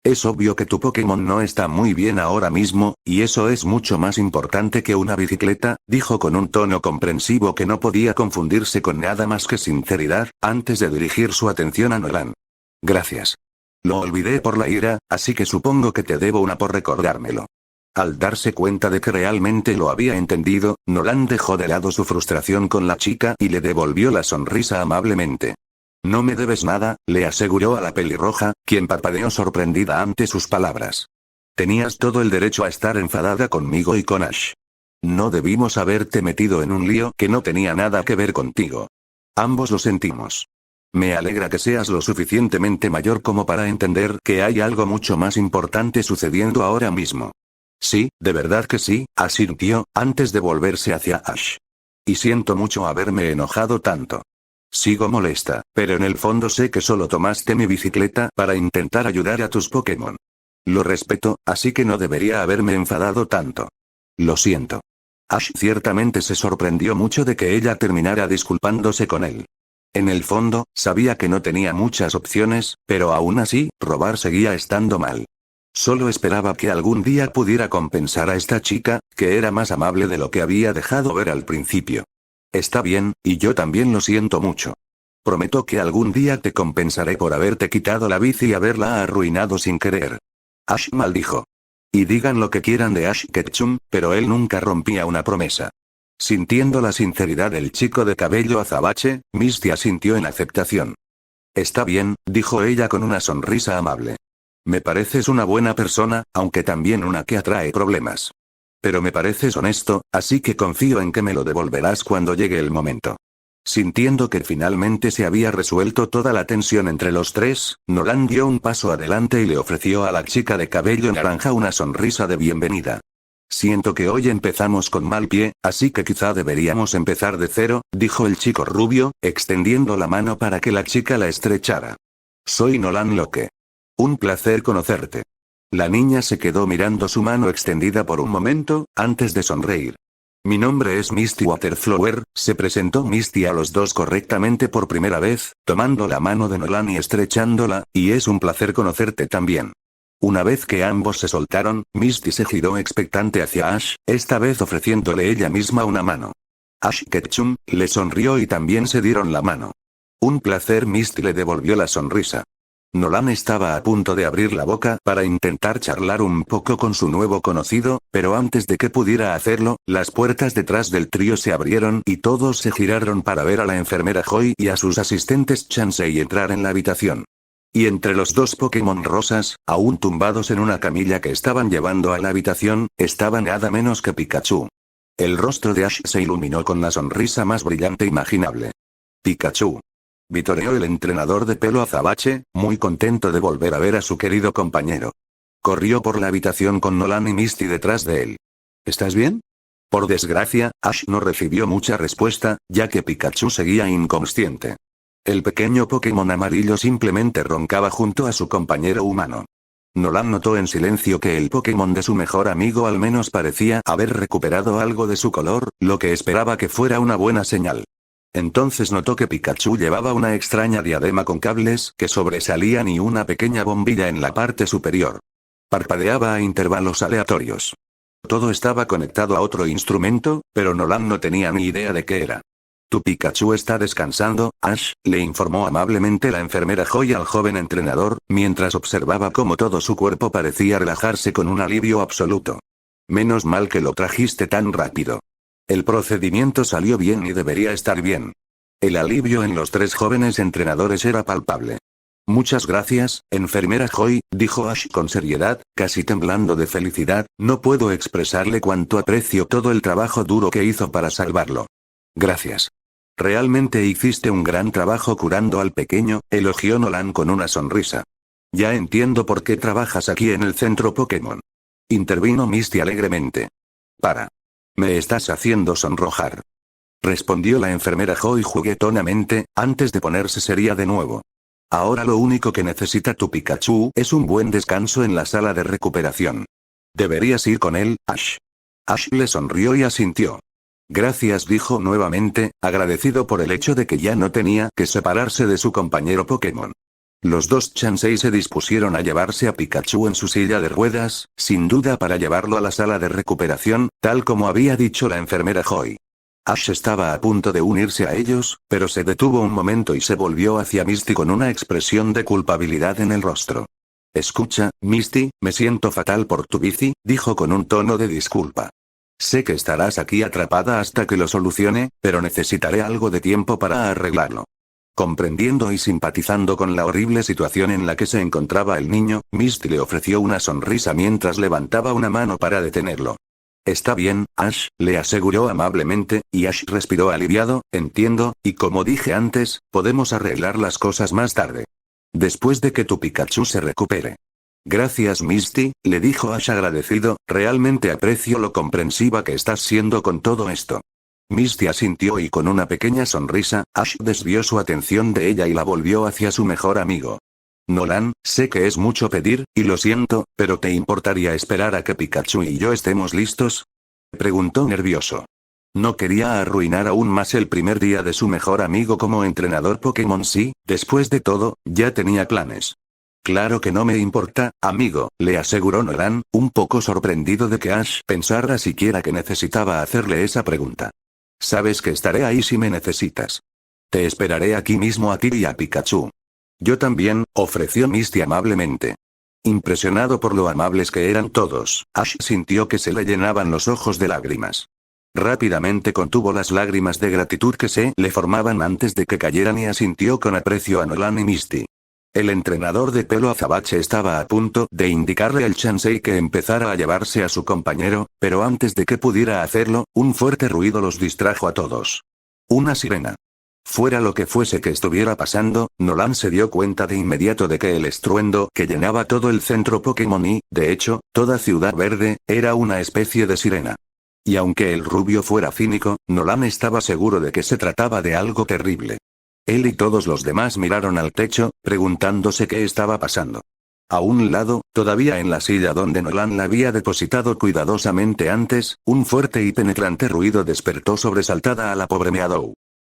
Es obvio que tu Pokémon no está muy bien ahora mismo, y eso es mucho más importante que una bicicleta, dijo con un tono comprensivo que no podía confundirse con nada más que sinceridad, antes de dirigir su atención a Nolan. Gracias. Lo olvidé por la ira, así que supongo que te debo una por recordármelo. Al darse cuenta de que realmente lo había entendido, Nolan dejó de lado su frustración con la chica y le devolvió la sonrisa amablemente. No me debes nada, le aseguró a la pelirroja, quien parpadeó sorprendida ante sus palabras. Tenías todo el derecho a estar enfadada conmigo y con Ash. No debimos haberte metido en un lío que no tenía nada que ver contigo. Ambos lo sentimos. Me alegra que seas lo suficientemente mayor como para entender que hay algo mucho más importante sucediendo ahora mismo. Sí, de verdad que sí, asintió, antes de volverse hacia Ash. Y siento mucho haberme enojado tanto. Sigo molesta, pero en el fondo sé que solo tomaste mi bicicleta para intentar ayudar a tus Pokémon. Lo respeto, así que no debería haberme enfadado tanto. Lo siento. Ash ciertamente se sorprendió mucho de que ella terminara disculpándose con él. En el fondo, sabía que no tenía muchas opciones, pero aún así, robar seguía estando mal. Solo esperaba que algún día pudiera compensar a esta chica, que era más amable de lo que había dejado ver al principio. Está bien, y yo también lo siento mucho. Prometo que algún día te compensaré por haberte quitado la bici y haberla arruinado sin querer. Ash maldijo. Y digan lo que quieran de Ash Ketchum, pero él nunca rompía una promesa. Sintiendo la sinceridad del chico de cabello azabache, Misty asintió en aceptación. Está bien, dijo ella con una sonrisa amable. Me pareces una buena persona, aunque también una que atrae problemas. Pero me pareces honesto, así que confío en que me lo devolverás cuando llegue el momento. Sintiendo que finalmente se había resuelto toda la tensión entre los tres, Nolan dio un paso adelante y le ofreció a la chica de cabello naranja una sonrisa de bienvenida. Siento que hoy empezamos con mal pie, así que quizá deberíamos empezar de cero, dijo el chico rubio, extendiendo la mano para que la chica la estrechara. Soy Nolan Locke. Un placer conocerte. La niña se quedó mirando su mano extendida por un momento, antes de sonreír. Mi nombre es Misty Waterflower, se presentó Misty a los dos correctamente por primera vez, tomando la mano de Nolan y estrechándola, y es un placer conocerte también. Una vez que ambos se soltaron, Misty se giró expectante hacia Ash, esta vez ofreciéndole ella misma una mano. Ash Ketchum le sonrió y también se dieron la mano. Un placer, Misty le devolvió la sonrisa. Nolan estaba a punto de abrir la boca para intentar charlar un poco con su nuevo conocido, pero antes de que pudiera hacerlo, las puertas detrás del trío se abrieron y todos se giraron para ver a la enfermera Joy y a sus asistentes Chansey entrar en la habitación. Y entre los dos Pokémon rosas, aún tumbados en una camilla que estaban llevando a la habitación, estaba nada menos que Pikachu. El rostro de Ash se iluminó con la sonrisa más brillante imaginable. Pikachu. Vitoreó el entrenador de pelo azabache, muy contento de volver a ver a su querido compañero. Corrió por la habitación con Nolan y Misty detrás de él. ¿Estás bien? Por desgracia, Ash no recibió mucha respuesta, ya que Pikachu seguía inconsciente. El pequeño Pokémon amarillo simplemente roncaba junto a su compañero humano. Nolan notó en silencio que el Pokémon de su mejor amigo al menos parecía haber recuperado algo de su color, lo que esperaba que fuera una buena señal. Entonces notó que Pikachu llevaba una extraña diadema con cables que sobresalían y una pequeña bombilla en la parte superior. Parpadeaba a intervalos aleatorios. Todo estaba conectado a otro instrumento, pero Nolan no tenía ni idea de qué era. Tu Pikachu está descansando, Ash, le informó amablemente la enfermera Joy al joven entrenador, mientras observaba cómo todo su cuerpo parecía relajarse con un alivio absoluto. Menos mal que lo trajiste tan rápido. El procedimiento salió bien y debería estar bien. El alivio en los tres jóvenes entrenadores era palpable. Muchas gracias, enfermera Joy, dijo Ash con seriedad, casi temblando de felicidad, no puedo expresarle cuánto aprecio todo el trabajo duro que hizo para salvarlo. Gracias. Realmente hiciste un gran trabajo curando al pequeño, elogió Nolan con una sonrisa. Ya entiendo por qué trabajas aquí en el centro Pokémon. Intervino Misty alegremente. Para. Me estás haciendo sonrojar. Respondió la enfermera Joy juguetonamente, antes de ponerse seria de nuevo. Ahora lo único que necesita tu Pikachu es un buen descanso en la sala de recuperación. Deberías ir con él, Ash. Ash le sonrió y asintió. Gracias, dijo nuevamente, agradecido por el hecho de que ya no tenía que separarse de su compañero Pokémon. Los dos Chansei se dispusieron a llevarse a Pikachu en su silla de ruedas, sin duda para llevarlo a la sala de recuperación, tal como había dicho la enfermera Joy. Ash estaba a punto de unirse a ellos, pero se detuvo un momento y se volvió hacia Misty con una expresión de culpabilidad en el rostro. Escucha, Misty, me siento fatal por tu bici, dijo con un tono de disculpa. Sé que estarás aquí atrapada hasta que lo solucione, pero necesitaré algo de tiempo para arreglarlo. Comprendiendo y simpatizando con la horrible situación en la que se encontraba el niño, Misty le ofreció una sonrisa mientras levantaba una mano para detenerlo. Está bien, Ash, le aseguró amablemente, y Ash respiró aliviado, entiendo, y como dije antes, podemos arreglar las cosas más tarde. Después de que tu Pikachu se recupere. Gracias Misty, le dijo Ash agradecido, realmente aprecio lo comprensiva que estás siendo con todo esto. Misty asintió y con una pequeña sonrisa, Ash desvió su atención de ella y la volvió hacia su mejor amigo. Nolan, sé que es mucho pedir, y lo siento, pero ¿te importaría esperar a que Pikachu y yo estemos listos? Preguntó nervioso. No quería arruinar aún más el primer día de su mejor amigo como entrenador Pokémon. Sí, después de todo, ya tenía planes. Claro que no me importa, amigo, le aseguró Nolan, un poco sorprendido de que Ash pensara siquiera que necesitaba hacerle esa pregunta. Sabes que estaré ahí si me necesitas. Te esperaré aquí mismo a ti y a Pikachu. Yo también, ofreció Misty amablemente. Impresionado por lo amables que eran todos, Ash sintió que se le llenaban los ojos de lágrimas. Rápidamente contuvo las lágrimas de gratitud que se le formaban antes de que cayeran y asintió con aprecio a Nolan y Misty. El entrenador de pelo azabache estaba a punto de indicarle al Chansei que empezara a llevarse a su compañero, pero antes de que pudiera hacerlo, un fuerte ruido los distrajo a todos. Una sirena. Fuera lo que fuese que estuviera pasando, Nolan se dio cuenta de inmediato de que el estruendo que llenaba todo el centro Pokémon y, de hecho, toda Ciudad Verde, era una especie de sirena. Y aunque el rubio fuera cínico, Nolan estaba seguro de que se trataba de algo terrible. Él y todos los demás miraron al techo, preguntándose qué estaba pasando. A un lado, todavía en la silla donde Nolan la había depositado cuidadosamente antes, un fuerte y penetrante ruido despertó sobresaltada a la pobre Meadow.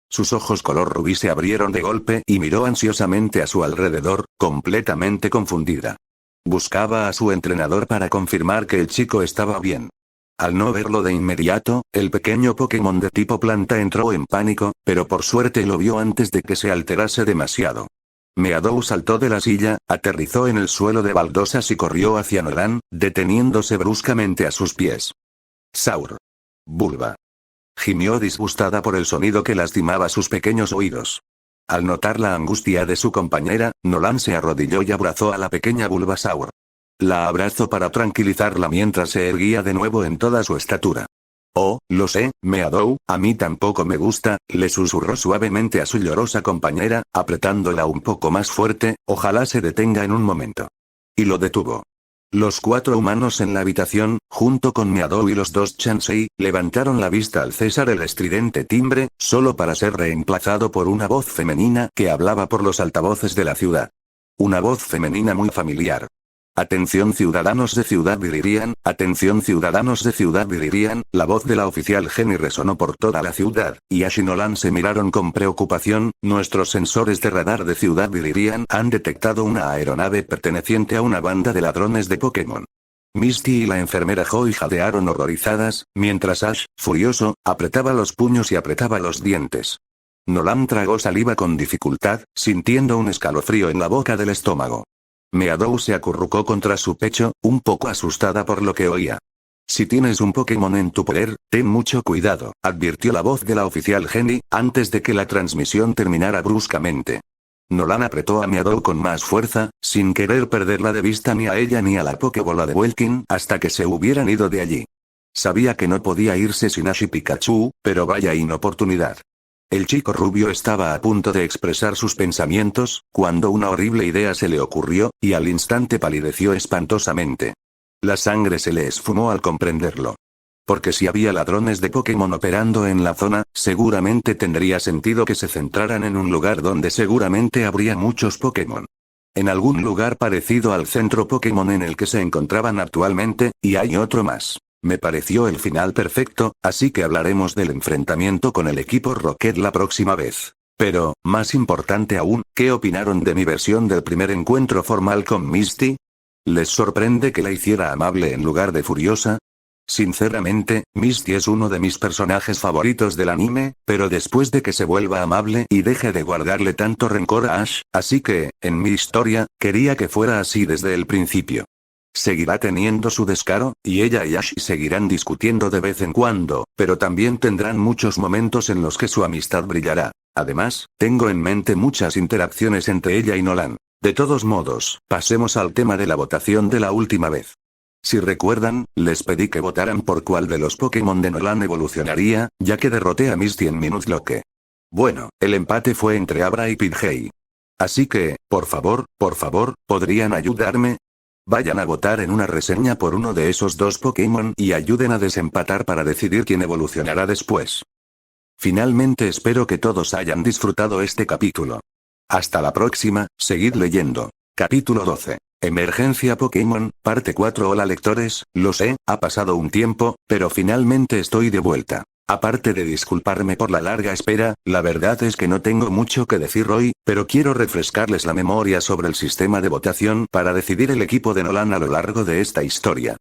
Sus ojos color rubí se abrieron de golpe y miró ansiosamente a su alrededor, completamente confundida. Buscaba a su entrenador para confirmar que el chico estaba bien. Al no verlo de inmediato, el pequeño Pokémon de tipo planta entró en pánico, pero por suerte lo vio antes de que se alterase demasiado. Meadow saltó de la silla, aterrizó en el suelo de baldosas y corrió hacia Nolan, deteniéndose bruscamente a sus pies. Saur. Bulba. Gimió disgustada por el sonido que lastimaba sus pequeños oídos. Al notar la angustia de su compañera, Nolan se arrodilló y abrazó a la pequeña Bulbasaur. La abrazó para tranquilizarla mientras se erguía de nuevo en toda su estatura. Oh, lo sé, Meadow, a mí tampoco me gusta, le susurró suavemente a su llorosa compañera, apretándola un poco más fuerte, ojalá se detenga en un momento. Y lo detuvo. Los 4 humanos en la habitación, junto con Meadow y los 2 Chansei, levantaron la vista al cesar el estridente timbre, solo para ser reemplazado por una voz femenina que hablaba por los altavoces de la ciudad. Una voz femenina muy familiar. Atención ciudadanos de Ciudad Viridian, atención ciudadanos de Ciudad Viridian, la voz de la oficial Jenny resonó por toda la ciudad, y Ash y Nolan se miraron con preocupación. Nuestros sensores de radar de Ciudad Viridian han detectado una aeronave perteneciente a una banda de ladrones de Pokémon. Misty y la enfermera Joy jadearon horrorizadas, mientras Ash, furioso, apretaba los puños y apretaba los dientes. Nolan tragó saliva con dificultad, sintiendo un escalofrío en la boca del estómago. Meadow se acurrucó contra su pecho, un poco asustada por lo que oía. Si tienes un Pokémon en tu poder, ten mucho cuidado, advirtió la voz de la oficial Jenny, antes de que la transmisión terminara bruscamente. Nolan apretó a Meadow con más fuerza, sin querer perderla de vista ni a ella ni a la Pokébola de Welkin, hasta que se hubieran ido de allí. Sabía que no podía irse sin Ash y Pikachu, pero vaya inoportunidad. El chico rubio estaba a punto de expresar sus pensamientos, cuando una horrible idea se le ocurrió, y al instante palideció espantosamente. La sangre se le esfumó al comprenderlo. Porque si había ladrones de Pokémon operando en la zona, seguramente tendría sentido que se centraran en un lugar donde seguramente habría muchos Pokémon. En algún lugar parecido al centro Pokémon en el que se encontraban actualmente, y hay otro más. Me pareció el final perfecto, así que hablaremos del enfrentamiento con el equipo Rocket la próxima vez. Pero, más importante aún, ¿qué opinaron de mi versión del primer encuentro formal con Misty? ¿Les sorprende que la hiciera amable en lugar de furiosa? Sinceramente, Misty es uno de mis personajes favoritos del anime, pero después de que se vuelva amable y deje de guardarle tanto rencor a Ash, así que, en mi historia, quería que fuera así desde el principio. Seguirá teniendo su descaro, y ella y Ash seguirán discutiendo de vez en cuando, pero también tendrán muchos momentos en los que su amistad brillará. Además, tengo en mente muchas interacciones entre ella y Nolan. De todos modos, pasemos al tema de la votación de la última vez. Si recuerdan, les pedí que votaran por cuál de los Pokémon de Nolan evolucionaría, ya que derroté a Misty en mi Nuzlocke. Bueno, el empate fue entre Abra y Pidgey. Así que, por favor, ¿podrían ayudarme? Vayan a votar en una reseña por uno de esos dos Pokémon y ayuden a desempatar para decidir quién evolucionará después. Finalmente espero que todos hayan disfrutado este capítulo. Hasta la próxima, seguid leyendo. Capítulo 12. Emergencia Pokémon, parte 4. Hola lectores, lo sé, ha pasado un tiempo, pero finalmente estoy de vuelta. Aparte de disculparme por la larga espera, la verdad es que no tengo mucho que decir hoy, pero quiero refrescarles la memoria sobre el sistema de votación para decidir el equipo de Nolan a lo largo de esta historia.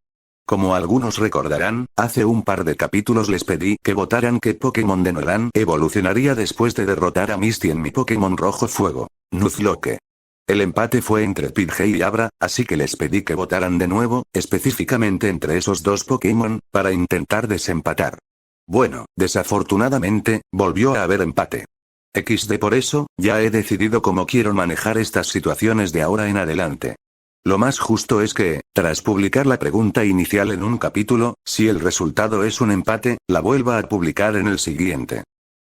Como algunos recordarán, hace un par de capítulos les pedí que votaran qué Pokémon de Nolan evolucionaría después de derrotar a Misty en mi Pokémon Rojo Fuego, Nuzlocke. El empate fue entre Pidgey y Abra, así que les pedí que votaran de nuevo, específicamente entre esos dos Pokémon, para intentar desempatar. Bueno, desafortunadamente, volvió a haber empate. XD por eso, ya he decidido cómo quiero manejar estas situaciones de ahora en adelante. Lo más justo es que, tras publicar la pregunta inicial en un capítulo, si el resultado es un empate, la vuelva a publicar en el siguiente.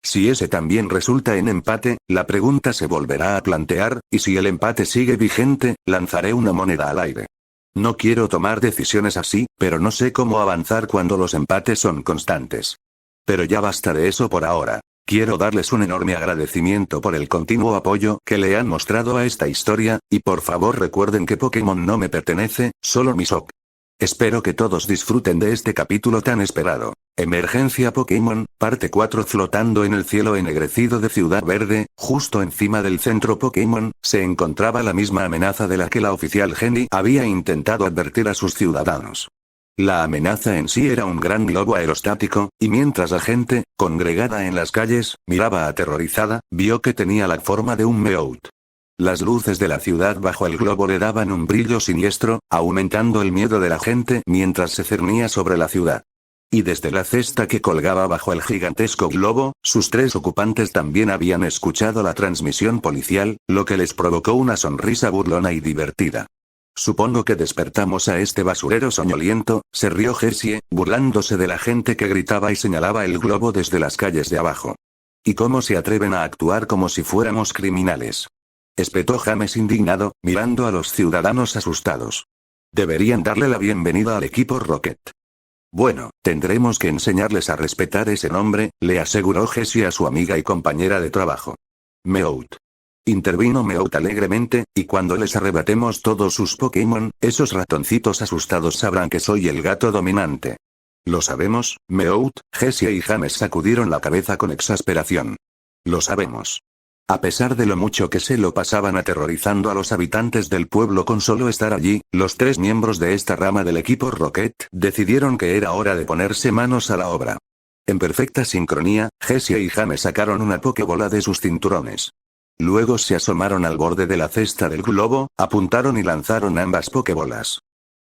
Si ese también resulta en empate, la pregunta se volverá a plantear, y si el empate sigue vigente, lanzaré una moneda al aire. No quiero tomar decisiones así, pero no sé cómo avanzar cuando los empates son constantes. Pero ya basta de eso por ahora. Quiero darles un enorme agradecimiento por el continuo apoyo que le han mostrado a esta historia, y por favor recuerden que Pokémon no me pertenece, solo mi SOC. Espero que todos disfruten de este capítulo tan esperado. Emergencia Pokémon, parte 4. Flotando en el cielo ennegrecido de Ciudad Verde, justo encima del centro Pokémon, se encontraba la misma amenaza de la que la oficial Jenny había intentado advertir a sus ciudadanos. La amenaza en sí era un gran globo aerostático, y mientras la gente, congregada en las calles, miraba aterrorizada, vio que tenía la forma de un Meowth. Las luces de la ciudad bajo el globo le daban un brillo siniestro, aumentando el miedo de la gente mientras se cernía sobre la ciudad. Y desde la cesta que colgaba bajo el gigantesco globo, sus tres ocupantes también habían escuchado la transmisión policial, lo que les provocó una sonrisa burlona y divertida. Supongo que despertamos a este basurero soñoliento, se rió Jessie, burlándose de la gente que gritaba y señalaba el globo desde las calles de abajo. ¿Y cómo se atreven a actuar como si fuéramos criminales?, espetó James indignado, mirando a los ciudadanos asustados. Deberían darle la bienvenida al equipo Rocket. Bueno, tendremos que enseñarles a respetar ese nombre, le aseguró Jessie a su amiga y compañera de trabajo. Meowth. Intervino Meowth alegremente, y cuando les arrebatemos todos sus Pokémon, esos ratoncitos asustados sabrán que soy el gato dominante. Lo sabemos, Meowth. Jessie y James sacudieron la cabeza con exasperación. Lo sabemos. A pesar de lo mucho que se lo pasaban aterrorizando a los habitantes del pueblo con solo estar allí, los tres miembros de esta rama del equipo Rocket decidieron que era hora de ponerse manos a la obra. En perfecta sincronía, Jessie y James sacaron una Pokébola de sus cinturones. Luego se asomaron al borde de la cesta del globo, apuntaron y lanzaron ambas Pokébolas.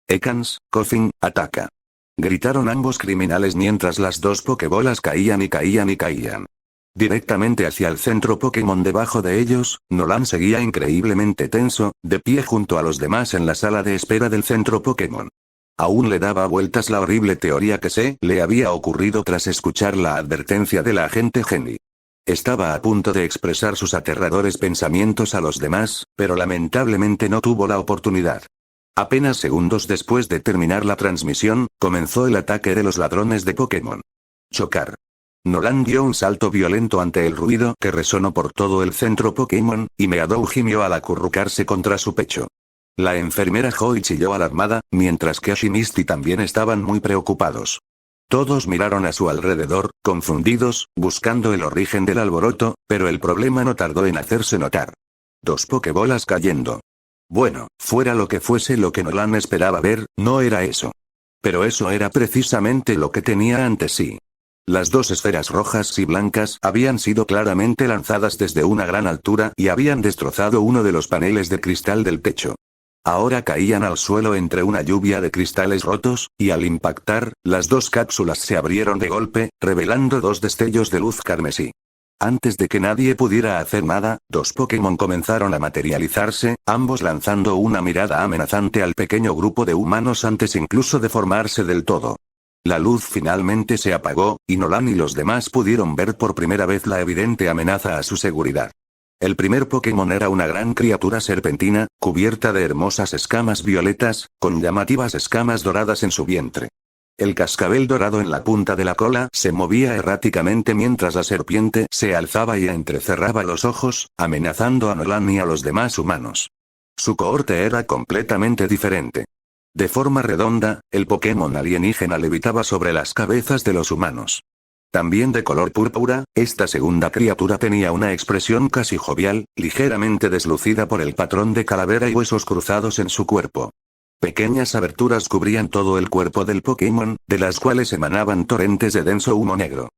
Ekans, Koffing, ataca. Gritaron ambos criminales mientras las dos Pokébolas caían y caían y caían. Directamente hacia el centro Pokémon debajo de ellos, Nolan seguía increíblemente tenso, de pie junto a los demás en la sala de espera del centro Pokémon. Aún le daba vueltas la horrible teoría que se le había ocurrido tras escuchar la advertencia de la agente Jenny. Estaba a punto de expresar sus aterradores pensamientos a los demás, pero lamentablemente no tuvo la oportunidad. Apenas segundos después de terminar la transmisión, comenzó el ataque de los ladrones de Pokémon. Chocar. Nolan dio un salto violento ante el ruido que resonó por todo el centro Pokémon, y Meadow gimió al acurrucarse contra su pecho. La enfermera Joy chilló alarmada, mientras que Ash y Misty también estaban muy preocupados. Todos miraron a su alrededor, confundidos, buscando el origen del alboroto, pero el problema no tardó en hacerse notar. 2 Pokébolas cayendo. Bueno, fuera lo que fuese lo que Nolan esperaba ver, no era eso. Pero eso era precisamente lo que tenía ante sí. Las 2 esferas rojas y blancas habían sido claramente lanzadas desde una gran altura y habían destrozado uno de los paneles de cristal del techo. Ahora caían al suelo entre una lluvia de cristales rotos, y al impactar, las 2 cápsulas se abrieron de golpe, revelando 2 destellos de luz carmesí. Antes de que nadie pudiera hacer nada, 2 Pokémon comenzaron a materializarse, ambos lanzando una mirada amenazante al pequeño grupo de humanos antes incluso de formarse del todo. La luz finalmente se apagó, y Nolan y los demás pudieron ver por primera vez la evidente amenaza a su seguridad. El primer Pokémon era una gran criatura serpentina, cubierta de hermosas escamas violetas, con llamativas escamas doradas en su vientre. El cascabel dorado en la punta de la cola se movía erráticamente mientras la serpiente se alzaba y entrecerraba los ojos, amenazando a Nolan y a los demás humanos. Su cohorte era completamente diferente. De forma redonda, el Pokémon alienígena levitaba sobre las cabezas de los humanos. También de color púrpura, esta segunda criatura tenía una expresión casi jovial, ligeramente deslucida por el patrón de calavera y huesos cruzados en su cuerpo. Pequeñas aberturas cubrían todo el cuerpo del Pokémon, de las cuales emanaban torrentes de denso humo negro.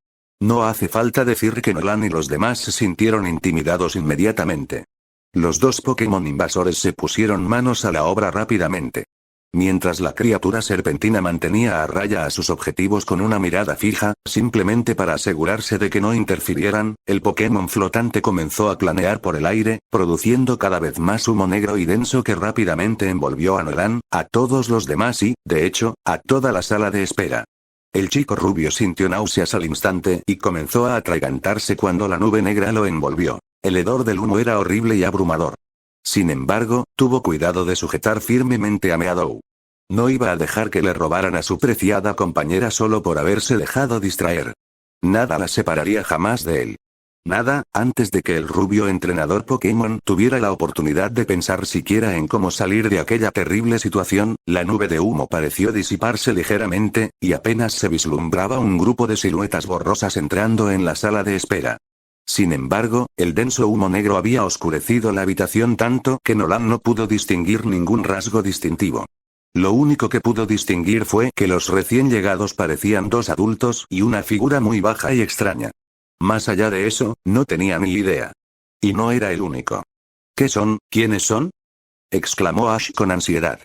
No hace falta decir que Nolan y los demás se sintieron intimidados inmediatamente. Los 2 Pokémon invasores se pusieron manos a la obra rápidamente. Mientras la criatura serpentina mantenía a raya a sus objetivos con una mirada fija, simplemente para asegurarse de que no interfirieran, el Pokémon flotante comenzó a planear por el aire, produciendo cada vez más humo negro y denso que rápidamente envolvió a Nolan, a todos los demás y, de hecho, a toda la sala de espera. El chico rubio sintió náuseas al instante y comenzó a atragantarse cuando la nube negra lo envolvió. El hedor del humo era horrible y abrumador. Sin embargo, tuvo cuidado de sujetar firmemente a Meadow. No iba a dejar que le robaran a su preciada compañera solo por haberse dejado distraer. Nada la separaría jamás de él. Nada, antes de que el rubio entrenador Pokémon tuviera la oportunidad de pensar siquiera en cómo salir de aquella terrible situación, la nube de humo pareció disiparse ligeramente, y apenas se vislumbraba un grupo de siluetas borrosas entrando en la sala de espera. Sin embargo, el denso humo negro había oscurecido la habitación tanto que Nolan no pudo distinguir ningún rasgo distintivo. Lo único que pudo distinguir fue que los recién llegados parecían 2 adultos y una figura muy baja y extraña. Más allá de eso, no tenía ni idea. Y no era el único. ¿Qué son? ¿Quiénes son?, exclamó Ash con ansiedad.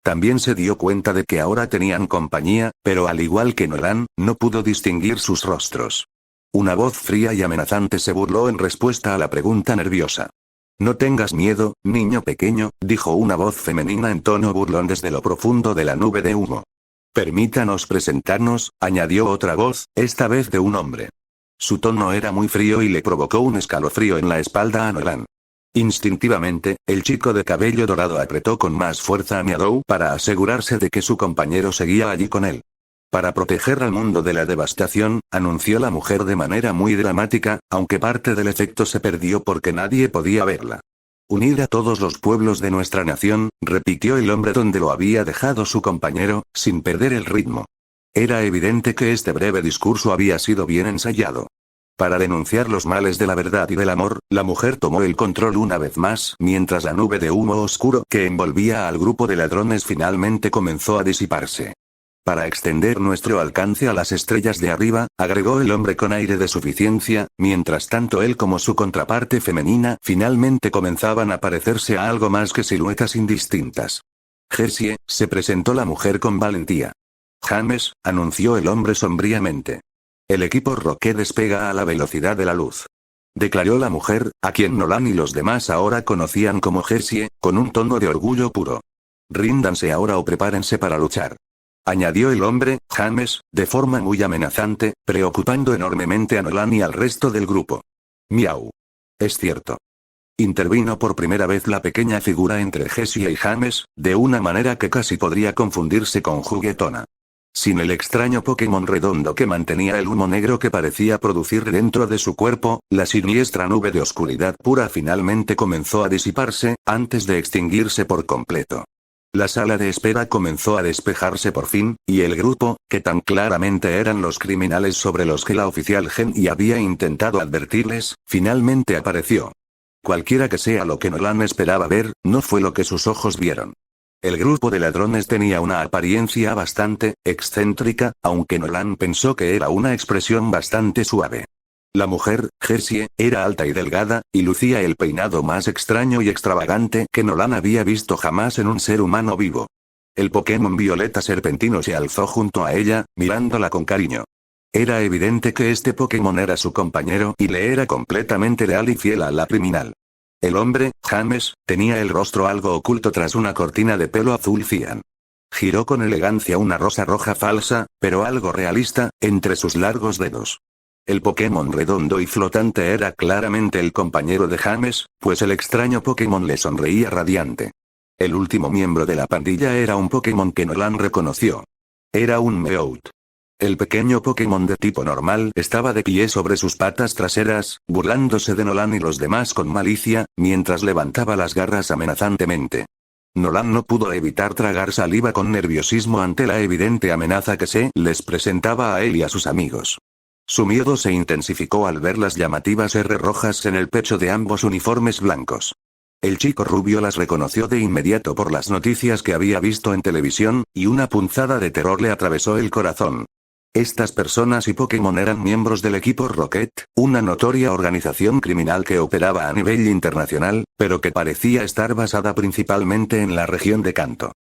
También se dio cuenta de que ahora tenían compañía, pero al igual que Nolan, no pudo distinguir sus rostros. Una voz fría y amenazante se burló en respuesta a la pregunta nerviosa. No tengas miedo, niño pequeño, dijo una voz femenina en tono burlón desde lo profundo de la nube de humo. Permítanos presentarnos, añadió otra voz, esta vez de un hombre. Su tono era muy frío y le provocó un escalofrío en la espalda a Nolan. Instintivamente, el chico de cabello dorado apretó con más fuerza a Meadow para asegurarse de que su compañero seguía allí con él. Para proteger al mundo de la devastación, anunció la mujer de manera muy dramática, aunque parte del efecto se perdió porque nadie podía verla. Unir a todos los pueblos de nuestra nación, repitió el hombre donde lo había dejado su compañero, sin perder el ritmo. Era evidente que este breve discurso había sido bien ensayado. Para denunciar los males de la verdad y del amor, la mujer tomó el control una vez más, mientras la nube de humo oscuro que envolvía al grupo de ladrones finalmente comenzó a disiparse. Para extender nuestro alcance a las estrellas de arriba, agregó el hombre con aire de suficiencia, mientras tanto él como su contraparte femenina finalmente comenzaban a parecerse a algo más que siluetas indistintas. Jessie, se presentó la mujer con valentía. James, anunció el hombre sombríamente. El equipo Rocket despega a la velocidad de la luz. Declaró la mujer, a quien Nolan y los demás ahora conocían como Jessie, con un tono de orgullo puro. Ríndanse ahora o prepárense para luchar. Añadió el hombre, James, de forma muy amenazante, preocupando enormemente a Nolan y al resto del grupo. Miau. Es cierto. Intervino por primera vez la pequeña figura entre Jessie y James, de una manera que casi podría confundirse con juguetona. Sin el extraño Pokémon redondo que mantenía el humo negro que parecía producir dentro de su cuerpo, la siniestra nube de oscuridad pura finalmente comenzó a disiparse, antes de extinguirse por completo. La sala de espera comenzó a despejarse por fin, y el grupo, que tan claramente eran los criminales sobre los que la oficial Gen había intentado advertirles, finalmente apareció. Cualquiera que sea lo que Nolan esperaba ver, no fue lo que sus ojos vieron. El grupo de ladrones tenía una apariencia bastante excéntrica, aunque Nolan pensó que era una expresión bastante suave. La mujer, Jessie, era alta y delgada, y lucía el peinado más extraño y extravagante que Nolan había visto jamás en un ser humano vivo. El Pokémon Violeta Serpentino se alzó junto a ella, mirándola con cariño. Era evidente que este Pokémon era su compañero y le era completamente leal y fiel a la criminal. El hombre, James, tenía el rostro algo oculto tras una cortina de pelo azul cian. Giró con elegancia una rosa roja falsa, pero algo realista, entre sus largos dedos. El Pokémon redondo y flotante era claramente el compañero de James, pues el extraño Pokémon le sonreía radiante. El último miembro de la pandilla era un Pokémon que Nolan reconoció. Era un Meowth. El pequeño Pokémon de tipo normal estaba de pie sobre sus patas traseras, burlándose de Nolan y los demás con malicia, mientras levantaba las garras amenazantemente. Nolan no pudo evitar tragar saliva con nerviosismo ante la evidente amenaza que se les presentaba a él y a sus amigos. Su miedo se intensificó al ver las llamativas R rojas en el pecho de ambos uniformes blancos. El chico rubio las reconoció de inmediato por las noticias que había visto en televisión, y una punzada de terror le atravesó el corazón. Estas personas y Pokémon eran miembros del equipo Rocket, una notoria organización criminal que operaba a nivel internacional, pero que parecía estar basada principalmente en la región de Kanto.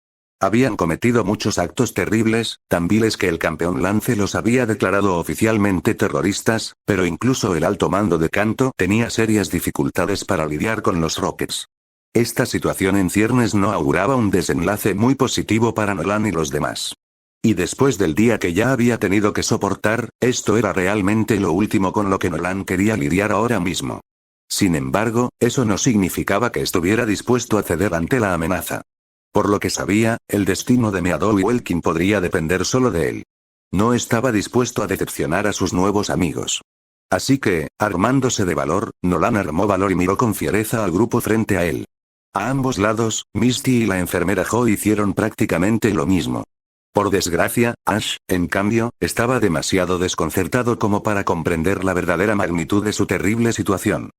Habían cometido muchos actos terribles, tan viles que el campeón Lance los había declarado oficialmente terroristas, pero incluso el alto mando de Kanto tenía serias dificultades para lidiar con los Rockets. Esta situación en ciernes no auguraba un desenlace muy positivo para Nolan y los demás. Y después del día que ya había tenido que soportar, esto era realmente lo último con lo que Nolan quería lidiar ahora mismo. Sin embargo, eso no significaba que estuviera dispuesto a ceder ante la amenaza. Por lo que sabía, el destino de Meadow y Welkin podría depender solo de él. No estaba dispuesto a decepcionar a sus nuevos amigos. Así que, armándose de valor, Nolan armó valor y miró con fiereza al grupo frente a él. A ambos lados, Misty y la enfermera Jo hicieron prácticamente lo mismo. Por desgracia, Ash, en cambio, estaba demasiado desconcertado como para comprender la verdadera magnitud de su terrible situación.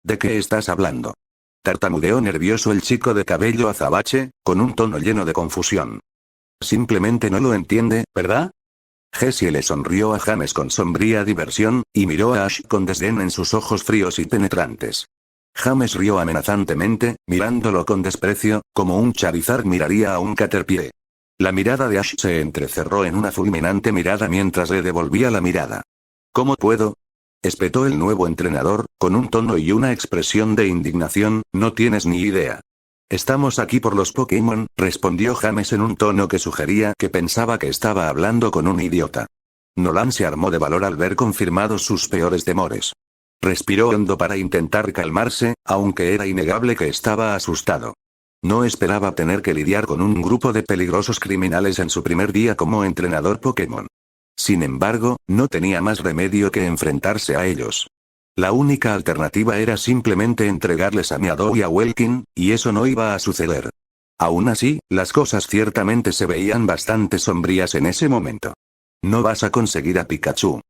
¿De qué estás hablando? Tartamudeó nervioso el chico de cabello azabache, con un tono lleno de confusión. Simplemente no lo entiende, ¿verdad? Jessie le sonrió a James con sombría diversión, y miró a Ash con desdén en sus ojos fríos y penetrantes. James rió amenazantemente, mirándolo con desprecio, como un Charizard miraría a un Caterpie. La mirada de Ash se entrecerró en una fulminante mirada mientras le devolvía la mirada. ¿Cómo puedo? Espetó el nuevo entrenador, con un tono y una expresión de indignación, no tienes ni idea. Estamos aquí por los Pokémon, respondió James en un tono que sugería que pensaba que estaba hablando con un idiota. Nolan se armó de valor al ver confirmados sus peores temores. Respiró hondo para intentar calmarse, aunque era innegable que estaba asustado. No esperaba tener que lidiar con un grupo de peligrosos criminales en su primer día como entrenador Pokémon. Sin embargo, no tenía más remedio que enfrentarse a ellos. La única alternativa era simplemente entregarles a Meadow y a Welkin, y eso no iba a suceder. Aún así, las cosas ciertamente se veían bastante sombrías en ese momento. No vas a conseguir a Pikachu,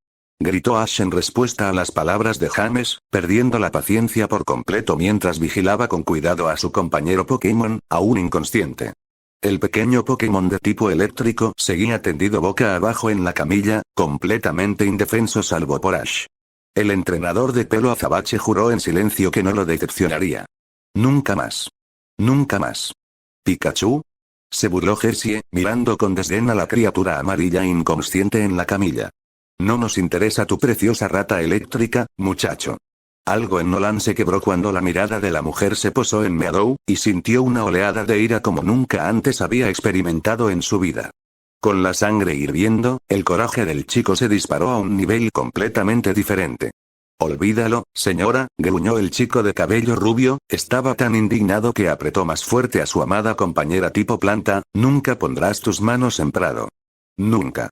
gritó Ash en respuesta a las palabras de James, perdiendo la paciencia por completo mientras vigilaba con cuidado a su compañero Pokémon, aún inconsciente. El pequeño Pokémon de tipo eléctrico seguía tendido boca abajo en la camilla, completamente indefenso salvo por Ash. El entrenador de pelo azabache juró en silencio que no lo decepcionaría. Nunca más. Nunca más. ¿Pikachu? Se burló Jessie, mirando con desdén a la criatura amarilla inconsciente en la camilla. No nos interesa tu preciosa rata eléctrica, muchacho. Algo en Nolan se quebró cuando la mirada de la mujer se posó en Meadow, y sintió una oleada de ira como nunca antes había experimentado en su vida. Con la sangre hirviendo, el coraje del chico se disparó a un nivel completamente diferente. Olvídalo, señora, gruñó el chico de cabello rubio, estaba tan indignado que apretó más fuerte a su amada compañera tipo planta, nunca pondrás tus manos en Prado. Nunca.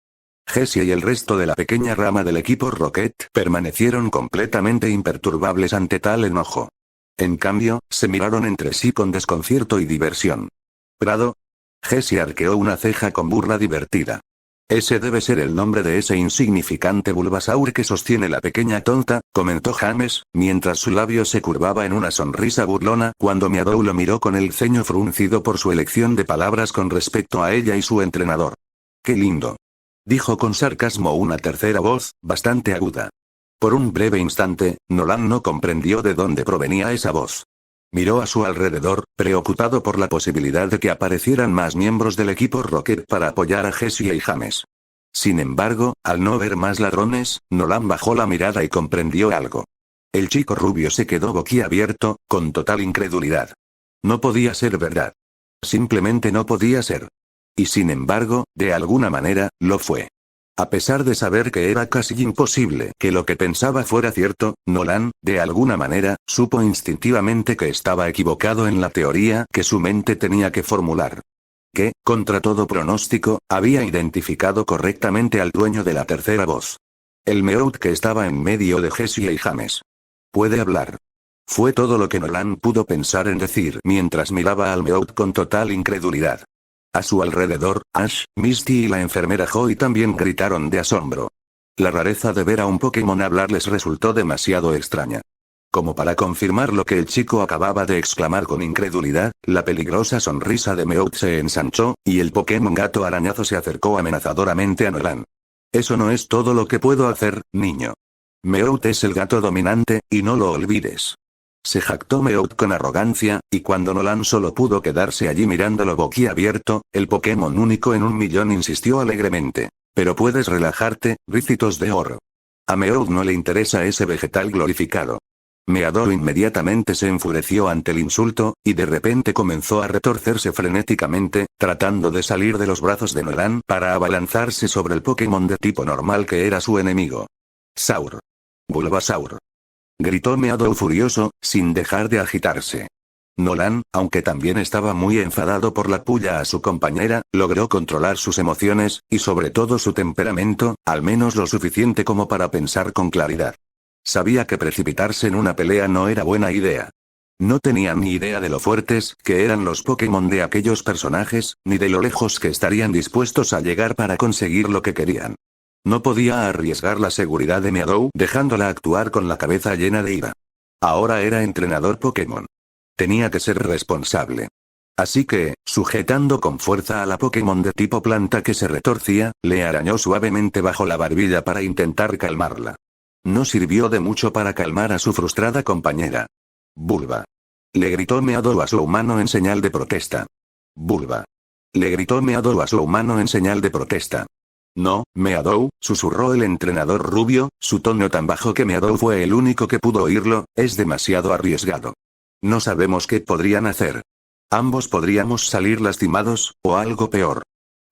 Jessie y el resto de la pequeña rama del equipo Rocket permanecieron completamente imperturbables ante tal enojo. En cambio, se miraron entre sí con desconcierto y diversión. ¿Prado? Jessie arqueó una ceja con burla divertida. Ese debe ser el nombre de ese insignificante Bulbasaur que sostiene la pequeña tonta, comentó James, mientras su labio se curvaba en una sonrisa burlona cuando Meadow lo miró con el ceño fruncido por su elección de palabras con respecto a ella y su entrenador. ¡Qué lindo!, dijo con sarcasmo una tercera voz, bastante aguda. Por un breve instante, Nolan no comprendió de dónde provenía esa voz. Miró a su alrededor, preocupado por la posibilidad de que aparecieran más miembros del equipo Rocket para apoyar a Jessie y James. Sin embargo, al no ver más ladrones, Nolan bajó la mirada y comprendió algo. El chico rubio se quedó boquiabierto, con total incredulidad. No podía ser verdad. Simplemente no podía ser. Y sin embargo, de alguna manera, lo fue. A pesar de saber que era casi imposible que lo que pensaba fuera cierto, Nolan, de alguna manera, supo instintivamente que estaba equivocado en la teoría que su mente tenía que formular. Que, contra todo pronóstico, había identificado correctamente al dueño de la tercera voz. El Meowth que estaba en medio de Jessie y James. Puede hablar. Fue todo lo que Nolan pudo pensar en decir mientras miraba al Meowth con total incredulidad. A su alrededor, Ash, Misty y la enfermera Joy también gritaron de asombro. La rareza de ver a un Pokémon hablar les resultó demasiado extraña. Como para confirmar lo que el chico acababa de exclamar con incredulidad, la peligrosa sonrisa de Meowth se ensanchó, y el Pokémon gato arañazo se acercó amenazadoramente a Nolan. Eso no es todo lo que puedo hacer, niño. Meowth es el gato dominante, y no lo olvides. Se jactó Meowth con arrogancia, y cuando Nolan solo pudo quedarse allí mirándolo boquiabierto, el Pokémon único en 1.000.000 insistió alegremente. Pero puedes relajarte, Ricitos de oro. A Meowth no le interesa ese vegetal glorificado. Meadow inmediatamente se enfureció ante el insulto, y de repente comenzó a retorcerse frenéticamente, tratando de salir de los brazos de Nolan para abalanzarse sobre el Pokémon de tipo normal que era su enemigo. Saur. Bulbasaur. Gritó Meadow furioso, sin dejar de agitarse. Nolan, aunque también estaba muy enfadado por la pulla a su compañera, logró controlar sus emociones, y sobre todo su temperamento, al menos lo suficiente como para pensar con claridad. Sabía que precipitarse en una pelea no era buena idea. No tenía ni idea de lo fuertes que eran los Pokémon de aquellos personajes, ni de lo lejos que estarían dispuestos a llegar para conseguir lo que querían. No podía arriesgar la seguridad de Meadow dejándola actuar con la cabeza llena de ira. Ahora era entrenador Pokémon. Tenía que ser responsable. Así que, sujetando con fuerza a la Pokémon de tipo planta que se retorcía, le arañó suavemente bajo la barbilla para intentar calmarla. No sirvió de mucho para calmar a su frustrada compañera. Bulba. Le gritó Meadow a su humano en señal de protesta. Bulba. Le gritó Meadow a su humano en señal de protesta. No, Meadow, susurró el entrenador rubio, su tono tan bajo que Meadow fue el único que pudo oírlo, es demasiado arriesgado. No sabemos qué podrían hacer. Ambos podríamos salir lastimados, o algo peor.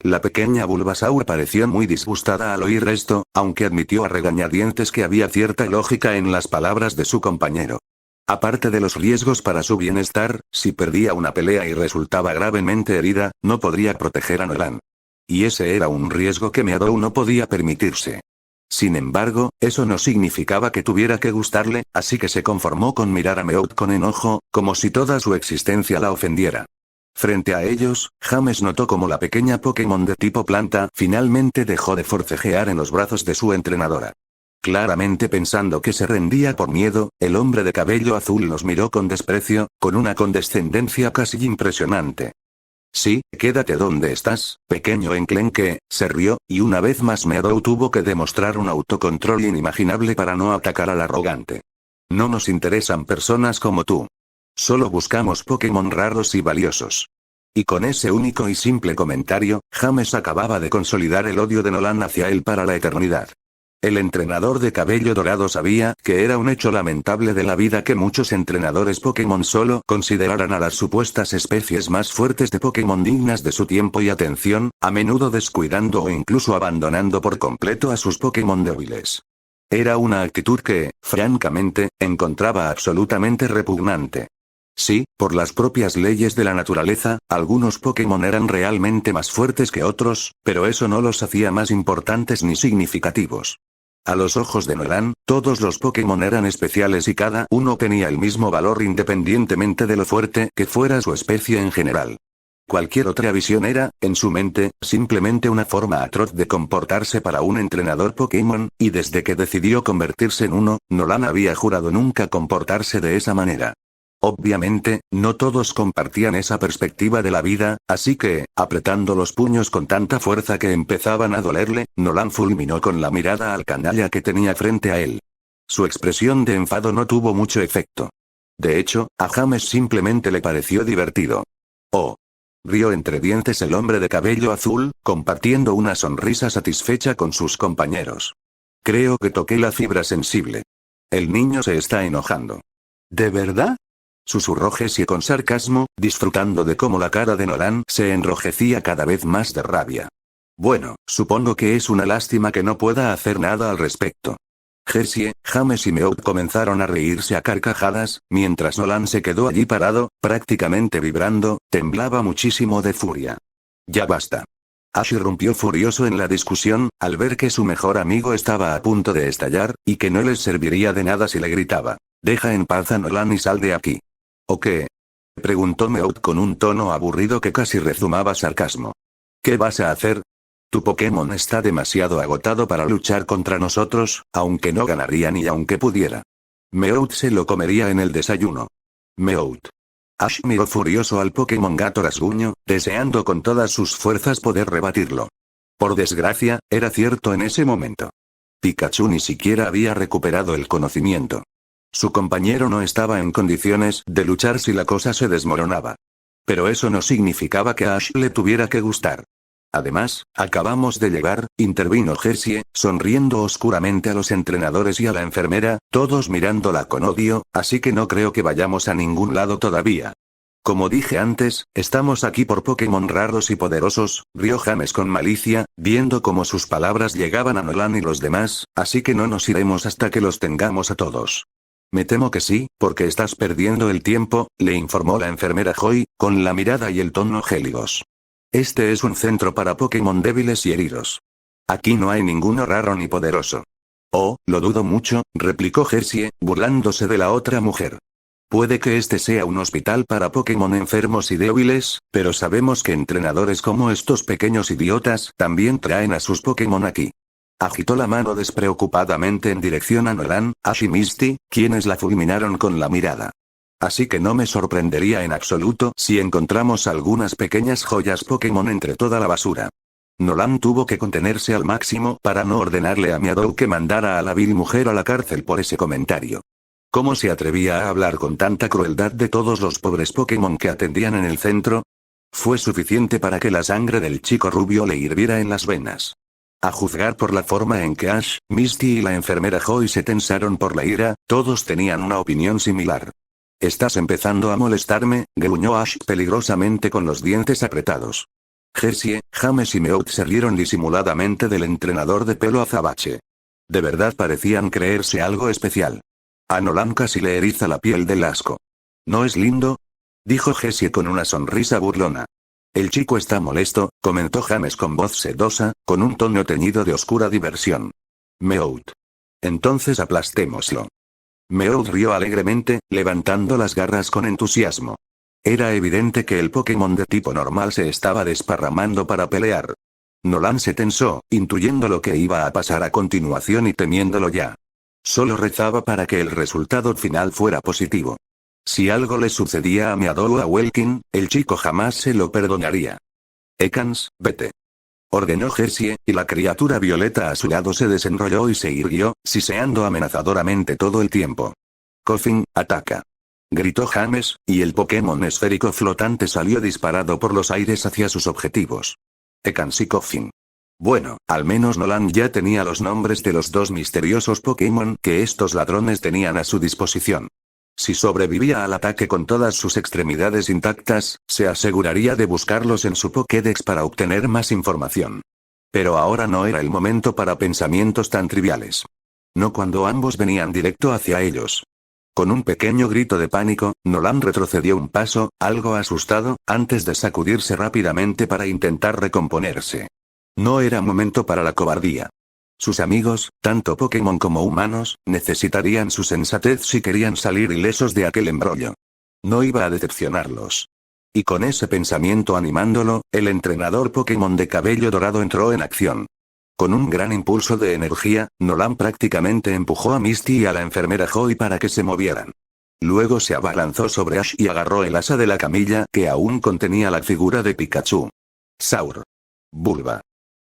La pequeña Bulbasaur pareció muy disgustada al oír esto, aunque admitió a regañadientes que había cierta lógica en las palabras de su compañero. Aparte de los riesgos para su bienestar, si perdía una pelea y resultaba gravemente herida, no podría proteger a Nolan. Y ese era un riesgo que Meadow no podía permitirse. Sin embargo, eso no significaba que tuviera que gustarle, así que se conformó con mirar a Meowth con enojo, como si toda su existencia la ofendiera. Frente a ellos, James notó como la pequeña Pokémon de tipo planta finalmente dejó de forcejear en los brazos de su entrenadora. Claramente pensando que se rendía por miedo, el hombre de cabello azul los miró con desprecio, con una condescendencia casi impresionante. Sí, quédate donde estás, pequeño enclenque, se rió, y una vez más Meadow tuvo que demostrar un autocontrol inimaginable para no atacar al arrogante. No nos interesan personas como tú. Solo buscamos Pokémon raros y valiosos. Y con ese único y simple comentario, James acababa de consolidar el odio de Nolan hacia él para la eternidad. El entrenador de cabello dorado sabía que era un hecho lamentable de la vida que muchos entrenadores Pokémon solo consideraran a las supuestas especies más fuertes de Pokémon dignas de su tiempo y atención, a menudo descuidando o incluso abandonando por completo a sus Pokémon débiles. Era una actitud que, francamente, encontraba absolutamente repugnante. Sí, por las propias leyes de la naturaleza, algunos Pokémon eran realmente más fuertes que otros, pero eso no los hacía más importantes ni significativos. A los ojos de Nolan, todos los Pokémon eran especiales y cada uno tenía el mismo valor independientemente de lo fuerte que fuera su especie en general. Cualquier otra visión era, en su mente, simplemente una forma atroz de comportarse para un entrenador Pokémon, y desde que decidió convertirse en uno, Nolan había jurado nunca comportarse de esa manera. Obviamente, no todos compartían esa perspectiva de la vida, así que, apretando los puños con tanta fuerza que empezaban a dolerle, Nolan fulminó con la mirada al canalla que tenía frente a él. Su expresión de enfado no tuvo mucho efecto. De hecho, a James simplemente le pareció divertido. Oh. Rió entre dientes el hombre de cabello azul, compartiendo una sonrisa satisfecha con sus compañeros. Creo que toqué la fibra sensible. El niño se está enojando. ¿De verdad? Susurró Jessie con sarcasmo, disfrutando de cómo la cara de Nolan se enrojecía cada vez más de rabia. Bueno, supongo que es una lástima que no pueda hacer nada al respecto. Jessie, James y Meowth comenzaron a reírse a carcajadas, mientras Nolan se quedó allí parado, prácticamente vibrando, temblaba muchísimo de furia. Ya basta. Ash irrumpió furioso en la discusión, al ver que su mejor amigo estaba a punto de estallar, y que no les serviría de nada si le gritaba: «Deja en paz a Nolan y sal de aquí». ¿O qué? Preguntó Meowth con un tono aburrido que casi rezumaba sarcasmo. ¿Qué vas a hacer? Tu Pokémon está demasiado agotado para luchar contra nosotros, aunque no ganaría ni aunque pudiera. Meowth se lo comería en el desayuno. Meowth. Ash miró furioso al Pokémon gato rasguño, deseando con todas sus fuerzas poder rebatirlo. Por desgracia, era cierto en ese momento. Pikachu ni siquiera había recuperado el conocimiento. Su compañero no estaba en condiciones de luchar si la cosa se desmoronaba. Pero eso no significaba que a Ash le tuviera que gustar. Además, acabamos de llegar, intervino Jessie, sonriendo oscuramente a los entrenadores y a la enfermera, todos mirándola con odio, así que no creo que vayamos a ningún lado todavía. Como dije antes, estamos aquí por Pokémon raros y poderosos, rió James con malicia, viendo cómo sus palabras llegaban a Nolan y los demás, así que no nos iremos hasta que los tengamos a todos. Me temo que sí, porque estás perdiendo el tiempo, le informó la enfermera Joy, con la mirada y el tono gélidos. Este es un centro para Pokémon débiles y heridos. Aquí no hay ninguno raro ni poderoso. Oh, lo dudo mucho, replicó Jessie, burlándose de la otra mujer. Puede que este sea un hospital para Pokémon enfermos y débiles, pero sabemos que entrenadores como estos pequeños idiotas también traen a sus Pokémon aquí. Agitó la mano despreocupadamente en dirección a Nolan, Ash y Misty, quienes la fulminaron con la mirada. Así que no me sorprendería en absoluto si encontramos algunas pequeñas joyas Pokémon entre toda la basura. Nolan tuvo que contenerse al máximo para no ordenarle a Meadow que mandara a la vil mujer a la cárcel por ese comentario. ¿Cómo se atrevía a hablar con tanta crueldad de todos los pobres Pokémon que atendían en el centro? Fue suficiente para que la sangre del chico rubio le hirviera en las venas. A juzgar por la forma en que Ash, Misty y la enfermera Joy se tensaron por la ira, todos tenían una opinión similar. «Estás empezando a molestarme», gruñó Ash peligrosamente con los dientes apretados. Jessie, James y Meowth se rieron disimuladamente del entrenador de pelo azabache. De verdad parecían creerse algo especial. A Nolan casi le eriza la piel del asco. ¿No es lindo?, dijo Jessie con una sonrisa burlona. El chico está molesto, comentó James con voz sedosa, con un tono teñido de oscura diversión. Meowth. Entonces aplastémoslo. Meowth rió alegremente, levantando las garras con entusiasmo. Era evidente que el Pokémon de tipo normal se estaba desparramando para pelear. Nolan se tensó, intuyendo lo que iba a pasar a continuación y temiéndolo ya. Solo rezaba para que el resultado final fuera positivo. Si algo le sucedía a Meadow o a Welkin, el chico jamás se lo perdonaría. Ekans, vete. Ordenó Jessie, y la criatura violeta a su lado se desenrolló y se irguió, siseando amenazadoramente todo el tiempo. Koffing, ataca. Gritó James, y el Pokémon esférico flotante salió disparado por los aires hacia sus objetivos. Ekans y Koffing. Bueno, al menos Nolan ya tenía los nombres de los dos misteriosos Pokémon que estos ladrones tenían a su disposición. Si sobrevivía al ataque con todas sus extremidades intactas, se aseguraría de buscarlos en su Pokédex para obtener más información. Pero ahora no era el momento para pensamientos tan triviales. No cuando ambos venían directo hacia ellos. Con un pequeño grito de pánico, Nolan retrocedió un paso, algo asustado, antes de sacudirse rápidamente para intentar recomponerse. No era momento para la cobardía. Sus amigos, tanto Pokémon como humanos, necesitarían su sensatez si querían salir ilesos de aquel embrollo. No iba a decepcionarlos. Y con ese pensamiento animándolo, el entrenador Pokémon de cabello dorado entró en acción. Con un gran impulso de energía, Nolan prácticamente empujó a Misty y a la enfermera Joy para que se movieran. Luego se abalanzó sobre Ash y agarró el asa de la camilla que aún contenía la figura de Pikachu. Saur. Bulba.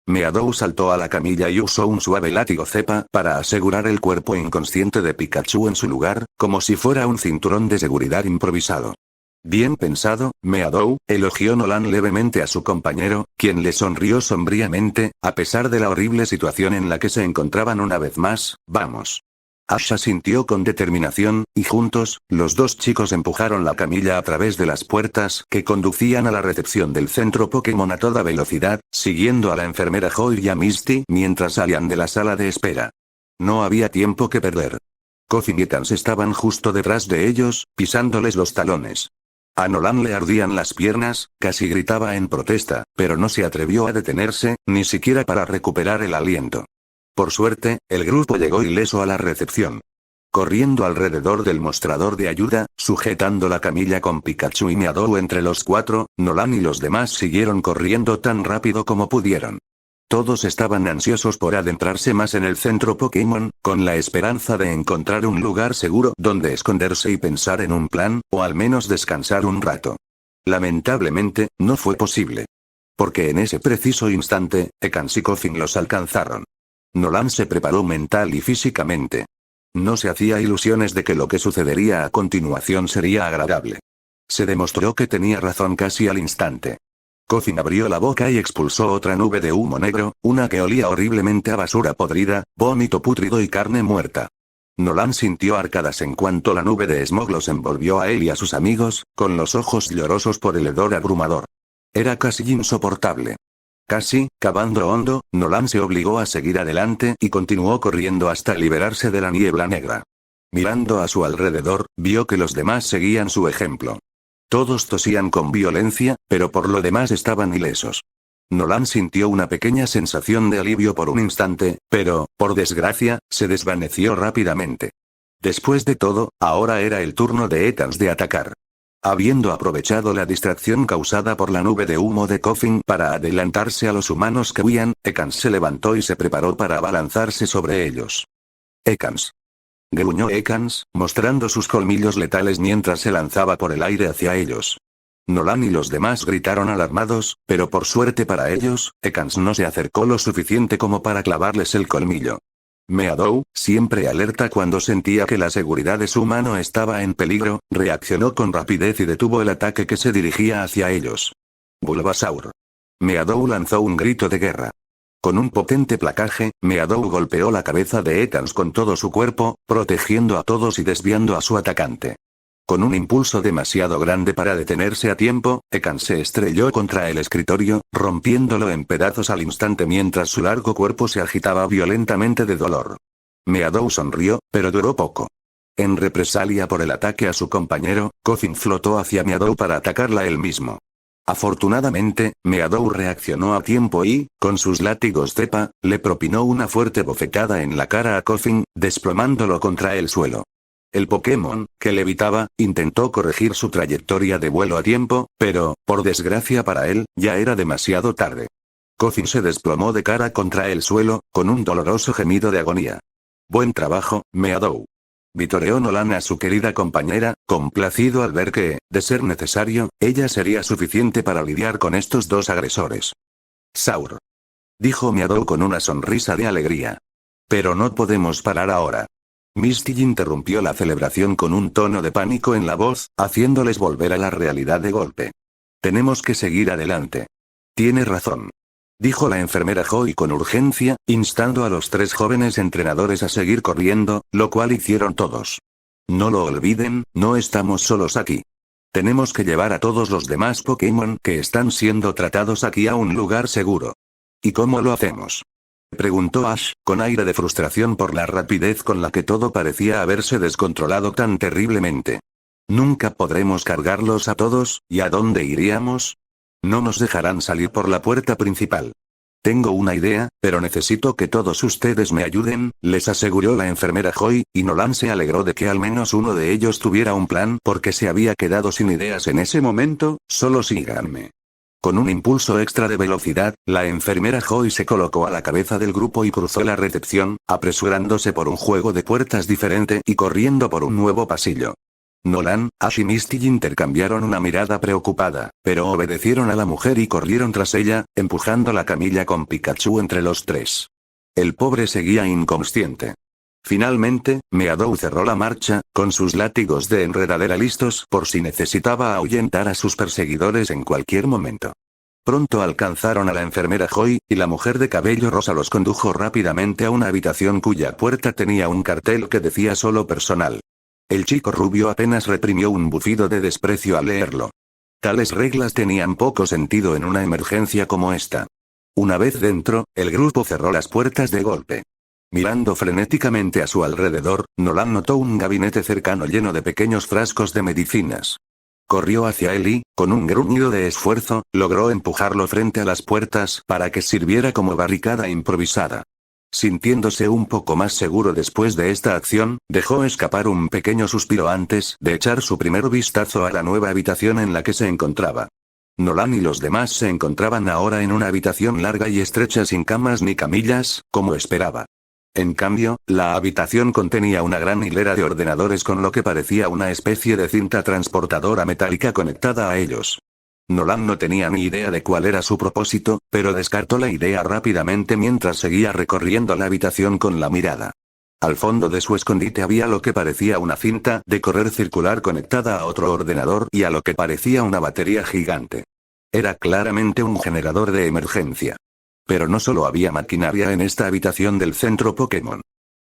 Meadow saltó a la camilla y usó un suave látigo cepa para asegurar el cuerpo inconsciente de Pikachu en su lugar, como si fuera un cinturón de seguridad improvisado. Bien pensado, Meadow, elogió Nolan levemente a su compañero, quien le sonrió sombríamente, a pesar de la horrible situación en la que se encontraban una vez más. Vamos. Ash asintió con determinación, y juntos, los dos chicos empujaron la camilla a través de las puertas que conducían a la recepción del centro Pokémon a toda velocidad, siguiendo a la enfermera Joy y a Misty mientras salían de la sala de espera. No había tiempo que perder. Koffing y Ekans estaban justo detrás de ellos, pisándoles los talones. A Nolan le ardían las piernas, casi gritaba en protesta, pero no se atrevió a detenerse, ni siquiera para recuperar el aliento. Por suerte, el grupo llegó ileso a la recepción. Corriendo alrededor del mostrador de ayuda, sujetando la camilla con Pikachu y Meadow entre los cuatro, Nolan y los demás siguieron corriendo tan rápido como pudieron. Todos estaban ansiosos por adentrarse más en el centro Pokémon, con la esperanza de encontrar un lugar seguro donde esconderse y pensar en un plan, o al menos descansar un rato. Lamentablemente, no fue posible. Porque en ese preciso instante, Ekans y Koffing los alcanzaron. Nolan se preparó mental y físicamente. No se hacía ilusiones de que lo que sucedería a continuación sería agradable. Se demostró que tenía razón casi al instante. Koffing abrió la boca y expulsó otra nube de humo negro, una que olía horriblemente a basura podrida, vómito pútrido y carne muerta. Nolan sintió arcadas en cuanto la nube de smog los envolvió a él y a sus amigos, con los ojos llorosos por el hedor abrumador. Era casi insoportable. Casi, cavando hondo, Nolan se obligó a seguir adelante y continuó corriendo hasta liberarse de la niebla negra. Mirando a su alrededor, vio que los demás seguían su ejemplo. Todos tosían con violencia, pero por lo demás estaban ilesos. Nolan sintió una pequeña sensación de alivio por un instante, pero, por desgracia, se desvaneció rápidamente. Después de todo, ahora era el turno de Ekans de atacar. Habiendo aprovechado la distracción causada por la nube de humo de Koffing para adelantarse a los humanos que huían, Ekans se levantó y se preparó para abalanzarse sobre ellos. Ekans. Gruñó Ekans, mostrando sus colmillos letales mientras se lanzaba por el aire hacia ellos. Nolan y los demás gritaron alarmados, pero por suerte para ellos, Ekans no se acercó lo suficiente como para clavarles el colmillo. Meadow, siempre alerta cuando sentía que la seguridad de su mano estaba en peligro, reaccionó con rapidez y detuvo el ataque que se dirigía hacia ellos. Bulbasaur. Meadow lanzó un grito de guerra. Con un potente placaje, Meadow golpeó la cabeza de Ekans con todo su cuerpo, protegiendo a todos y desviando a su atacante. Con un impulso demasiado grande para detenerse a tiempo, Ekans se estrelló contra el escritorio, rompiéndolo en pedazos al instante mientras su largo cuerpo se agitaba violentamente de dolor. Meadow sonrió, pero duró poco. En represalia por el ataque a su compañero, Koffing flotó hacia Meadow para atacarla él mismo. Afortunadamente, Meadow reaccionó a tiempo y, con sus látigos cepa, le propinó una fuerte bofetada en la cara a Koffing, desplomándolo contra el suelo. El Pokémon, que levitaba, intentó corregir su trayectoria de vuelo a tiempo, pero, por desgracia para él, ya era demasiado tarde. Koffing se desplomó de cara contra el suelo, con un doloroso gemido de agonía. Buen trabajo, Meadow. Vitoreó Nolan a su querida compañera, complacido al ver que, de ser necesario, ella sería suficiente para lidiar con estos dos agresores. Saur. Dijo Meadow con una sonrisa de alegría. Pero no podemos parar ahora. Misty interrumpió la celebración con un tono de pánico en la voz, haciéndoles volver a la realidad de golpe. Tenemos que seguir adelante. Tiene razón. Dijo la enfermera Joy con urgencia, instando a los tres jóvenes entrenadores a seguir corriendo, lo cual hicieron todos. No lo olviden, no estamos solos aquí. Tenemos que llevar a todos los demás Pokémon que están siendo tratados aquí a un lugar seguro. ¿Y cómo lo hacemos? Preguntó Ash, con aire de frustración por la rapidez con la que todo parecía haberse descontrolado tan terriblemente. Nunca podremos cargarlos a todos, ¿y a dónde iríamos? No nos dejarán salir por la puerta principal. Tengo una idea, pero necesito que todos ustedes me ayuden, les aseguró la enfermera Joy, y Nolan se alegró de que al menos uno de ellos tuviera un plan porque se había quedado sin ideas en ese momento. Solo síganme. Con un impulso extra de velocidad, la enfermera Joy se colocó a la cabeza del grupo y cruzó la recepción, apresurándose por un juego de puertas diferente y corriendo por un nuevo pasillo. Nolan, Ash y Misty intercambiaron una mirada preocupada, pero obedecieron a la mujer y corrieron tras ella, empujando la camilla con Pikachu entre los tres. El pobre seguía inconsciente. Finalmente, Meadow cerró la marcha, con sus látigos de enredadera listos por si necesitaba ahuyentar a sus perseguidores en cualquier momento. Pronto alcanzaron a la enfermera Joy, y la mujer de cabello rosa los condujo rápidamente a una habitación cuya puerta tenía un cartel que decía solo personal. El chico rubio apenas reprimió un bufido de desprecio al leerlo. Tales reglas tenían poco sentido en una emergencia como esta. Una vez dentro, el grupo cerró las puertas de golpe. Mirando frenéticamente a su alrededor, Nolan notó un gabinete cercano lleno de pequeños frascos de medicinas. Corrió hacia él y, con un gruñido de esfuerzo, logró empujarlo frente a las puertas para que sirviera como barricada improvisada. Sintiéndose un poco más seguro después de esta acción, dejó escapar un pequeño suspiro antes de echar su primer vistazo a la nueva habitación en la que se encontraba. Nolan y los demás se encontraban ahora en una habitación larga y estrecha sin camas ni camillas, como esperaba. En cambio, la habitación contenía una gran hilera de ordenadores con lo que parecía una especie de cinta transportadora metálica conectada a ellos. Nolan no tenía ni idea de cuál era su propósito, pero descartó la idea rápidamente mientras seguía recorriendo la habitación con la mirada. Al fondo de su escondite había lo que parecía una cinta de correr circular conectada a otro ordenador y a lo que parecía una batería gigante. Era claramente un generador de emergencia. Pero no solo había maquinaria en esta habitación del centro Pokémon.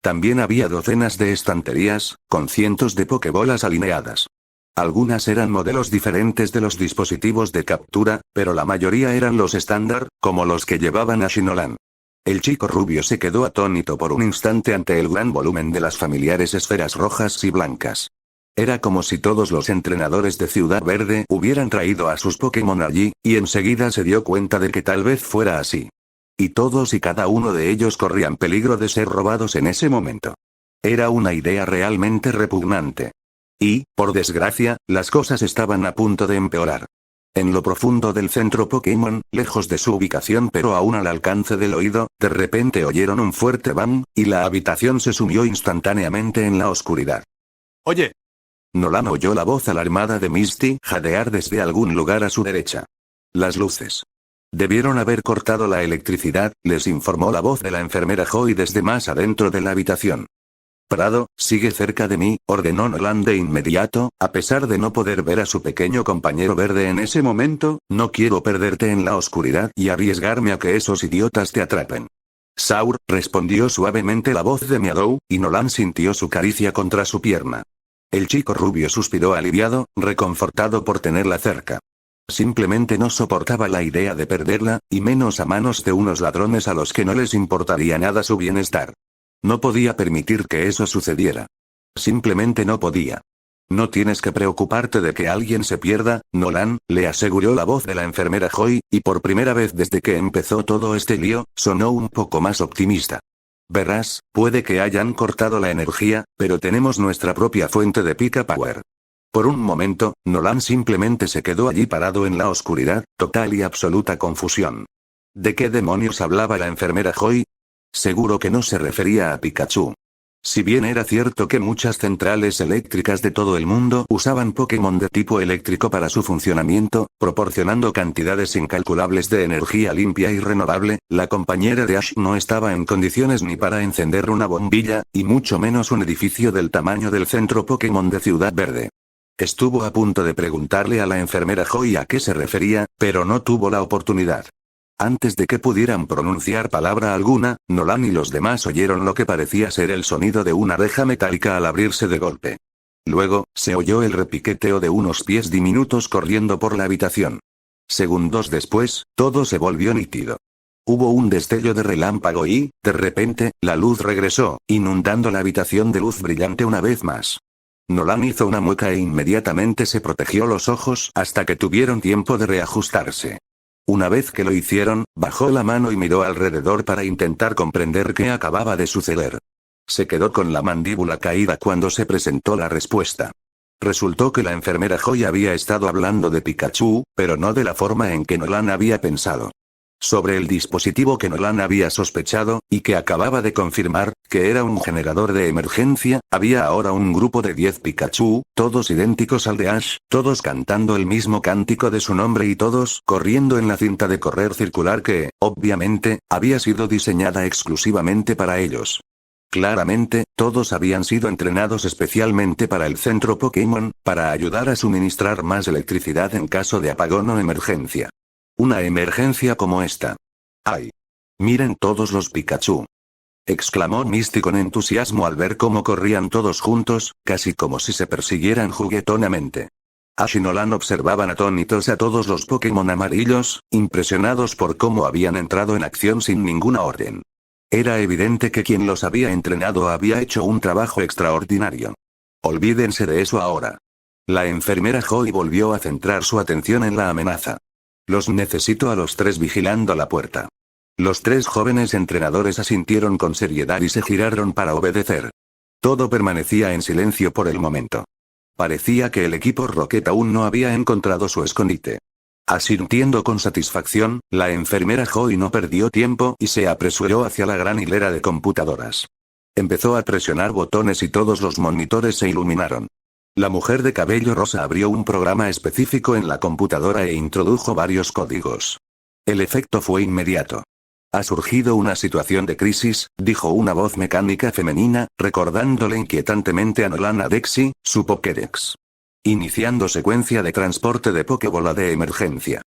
También había docenas de estanterías, con cientos de Pokébolas alineadas. Algunas eran modelos diferentes de los dispositivos de captura, pero la mayoría eran los estándar, como los que llevaban Ash y Nolan. El chico rubio se quedó atónito por un instante ante el gran volumen de las familiares esferas rojas y blancas. Era como si todos los entrenadores de Ciudad Verde hubieran traído a sus Pokémon allí, y enseguida se dio cuenta de que tal vez fuera así. Y todos y cada uno de ellos corrían peligro de ser robados en ese momento. Era una idea realmente repugnante. Y, por desgracia, las cosas estaban a punto de empeorar. En lo profundo del centro Pokémon, lejos de su ubicación pero aún al alcance del oído, de repente oyeron un fuerte bang, y la habitación se sumió instantáneamente en la oscuridad. Oye. Nolan oyó la voz alarmada de Misty jadear desde algún lugar a su derecha. Las luces. Debieron haber cortado la electricidad, les informó la voz de la enfermera Joy desde más adentro de la habitación. Prado, sigue cerca de mí, ordenó Nolan de inmediato, a pesar de no poder ver a su pequeño compañero verde en ese momento. No quiero perderte en la oscuridad y arriesgarme a que esos idiotas te atrapen. Saur, respondió suavemente la voz de Meadow, y Nolan sintió su caricia contra su pierna. El chico rubio suspiró aliviado, reconfortado por tenerla cerca. Simplemente no soportaba la idea de perderla, y menos a manos de unos ladrones a los que no les importaría nada su bienestar. No podía permitir que eso sucediera. Simplemente no podía. No tienes que preocuparte de que alguien se pierda, Nolan, le aseguró la voz de la enfermera Joy, y por primera vez desde que empezó todo este lío, sonó un poco más optimista. Verás, puede que hayan cortado la energía, pero tenemos nuestra propia fuente de Pika Power. Por un momento, Nolan simplemente se quedó allí parado en la oscuridad, total y absoluta confusión. ¿De qué demonios hablaba la enfermera Joy? Seguro que no se refería a Pikachu. Si bien era cierto que muchas centrales eléctricas de todo el mundo usaban Pokémon de tipo eléctrico para su funcionamiento, proporcionando cantidades incalculables de energía limpia y renovable, la compañera de Ash no estaba en condiciones ni para encender una bombilla, y mucho menos un edificio del tamaño del centro Pokémon de Ciudad Verde. Estuvo a punto de preguntarle a la enfermera Joy a qué se refería, pero no tuvo la oportunidad. Antes de que pudieran pronunciar palabra alguna, Nolan y los demás oyeron lo que parecía ser el sonido de una reja metálica al abrirse de golpe. Luego, se oyó el repiqueteo de unos pies diminutos corriendo por la habitación. Segundos después, todo se volvió nítido. Hubo un destello de relámpago y, de repente, la luz regresó, inundando la habitación de luz brillante una vez más. Nolan hizo una mueca e inmediatamente se protegió los ojos hasta que tuvieron tiempo de reajustarse. Una vez que lo hicieron, bajó la mano y miró alrededor para intentar comprender qué acababa de suceder. Se quedó con la mandíbula caída cuando se presentó la respuesta. Resultó que la enfermera Joy había estado hablando de Pikachu, pero no de la forma en que Nolan había pensado. Sobre el dispositivo que Nolan había sospechado, y que acababa de confirmar, que era un generador de emergencia, había ahora un grupo de 10 Pikachu, todos idénticos al de Ash, todos cantando el mismo cántico de su nombre y todos corriendo en la cinta de correr circular que, obviamente, había sido diseñada exclusivamente para ellos. Claramente, todos habían sido entrenados especialmente para el centro Pokémon, para ayudar a suministrar más electricidad en caso de apagón o emergencia. Una emergencia como esta. ¡Ay! Miren todos los Pikachu. Exclamó Misty con entusiasmo al ver cómo corrían todos juntos, casi como si se persiguieran juguetonamente. Ash y Nolan observaban atónitos a todos los Pokémon amarillos, impresionados por cómo habían entrado en acción sin ninguna orden. Era evidente que quien los había entrenado había hecho un trabajo extraordinario. Olvídense de eso ahora. La enfermera Joy volvió a centrar su atención en la amenaza. Los necesito a los tres vigilando la puerta. Los tres jóvenes entrenadores asintieron con seriedad y se giraron para obedecer. Todo permanecía en silencio por el momento. Parecía que el equipo Rocket aún no había encontrado su escondite. Asintiendo con satisfacción, la enfermera Joy no perdió tiempo y se apresuró hacia la gran hilera de computadoras. Empezó a presionar botones y todos los monitores se iluminaron. La mujer de cabello rosa abrió un programa específico en la computadora e introdujo varios códigos. El efecto fue inmediato. Ha surgido una situación de crisis, dijo una voz mecánica femenina, recordándole inquietantemente a Nolan a Dexy, su Pokédex. Iniciando secuencia de transporte de Pokébola de emergencia.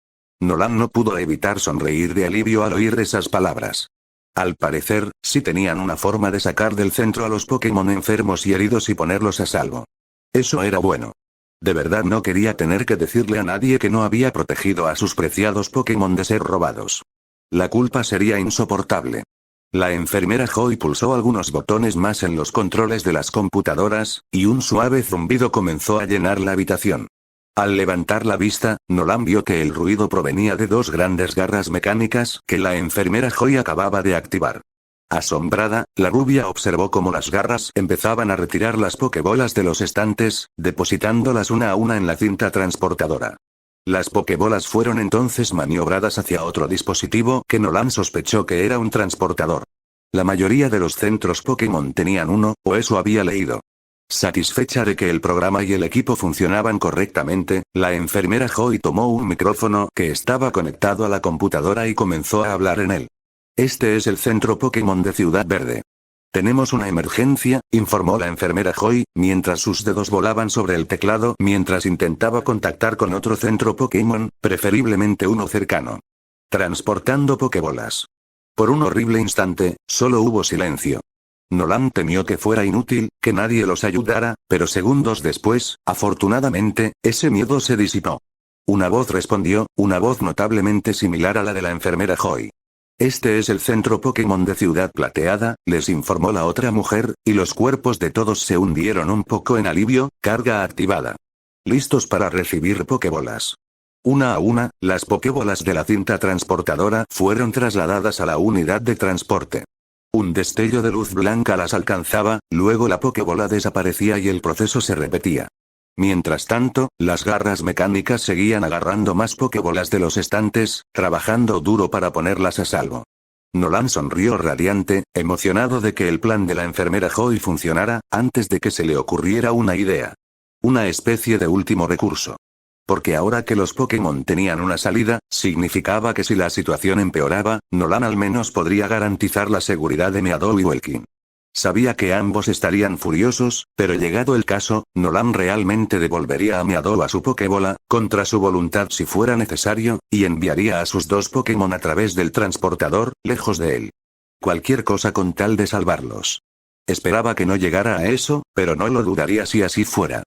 Nolan no pudo evitar sonreír de alivio al oír esas palabras. Al parecer, sí tenían una forma de sacar del centro a los Pokémon enfermos y heridos y ponerlos a salvo. Eso era bueno. De verdad no quería tener que decirle a nadie que no había protegido a sus preciados Pokémon de ser robados. La culpa sería insoportable. La enfermera Joy pulsó algunos botones más en los controles de las computadoras, y un suave zumbido comenzó a llenar la habitación. Al levantar la vista, Nolan vio que el ruido provenía de dos grandes garras mecánicas que la enfermera Joy acababa de activar. Asombrada, la rubia observó cómo las garras empezaban a retirar las Pokébolas de los estantes, depositándolas una a una en la cinta transportadora. Las Pokébolas fueron entonces maniobradas hacia otro dispositivo que Nolan sospechó que era un transportador. La mayoría de los centros Pokémon tenían uno, o eso había leído. Satisfecha de que el programa y el equipo funcionaban correctamente, la enfermera Joy tomó un micrófono que estaba conectado a la computadora y comenzó a hablar en él. Este es el centro Pokémon de Ciudad Verde. Tenemos una emergencia, informó la enfermera Joy, mientras sus dedos volaban sobre el teclado mientras intentaba contactar con otro centro Pokémon, preferiblemente uno cercano. Transportando Pokébolas. Por un horrible instante, solo hubo silencio. Nolan temió que fuera inútil, que nadie los ayudara, pero segundos después, afortunadamente, ese miedo se disipó. Una voz respondió, una voz notablemente similar a la de la enfermera Joy. Este es el centro Pokémon de Ciudad Plateada, les informó la otra mujer, y los cuerpos de todos se hundieron un poco en alivio, carga activada. Listos para recibir Pokébolas. Una a una, las Pokébolas de la cinta transportadora fueron trasladadas a la unidad de transporte. Un destello de luz blanca las alcanzaba, luego la Pokébola desaparecía y el proceso se repetía. Mientras tanto, las garras mecánicas seguían agarrando más Pokébolas de los estantes, trabajando duro para ponerlas a salvo. Nolan sonrió radiante, emocionado de que el plan de la enfermera Joy funcionara, antes de que se le ocurriera una idea. Una especie de último recurso. Porque ahora que los Pokémon tenían una salida, significaba que si la situación empeoraba, Nolan al menos podría garantizar la seguridad de Meadow y Welkin. Sabía que ambos estarían furiosos, pero llegado el caso, Nolan realmente devolvería a Meadow a su Pokébola, contra su voluntad si fuera necesario, y enviaría a sus dos Pokémon a través del transportador, lejos de él. Cualquier cosa con tal de salvarlos. Esperaba que no llegara a eso, pero no lo dudaría si así fuera.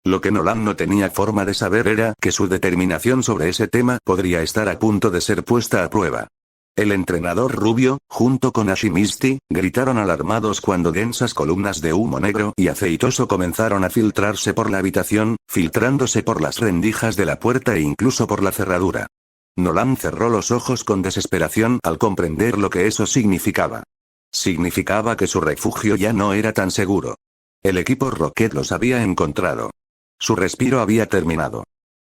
Lo que Nolan no tenía forma de saber era que su determinación sobre ese tema podría estar a punto de ser puesta a prueba. El entrenador rubio, junto con Ash y Misty, gritaron alarmados cuando densas columnas de humo negro y aceitoso comenzaron a filtrarse por la habitación, filtrándose por las rendijas de la puerta e incluso por la cerradura. Nolan cerró los ojos con desesperación al comprender lo que eso significaba. Significaba que su refugio ya no era tan seguro. El equipo Rocket los había encontrado. Su respiro había terminado.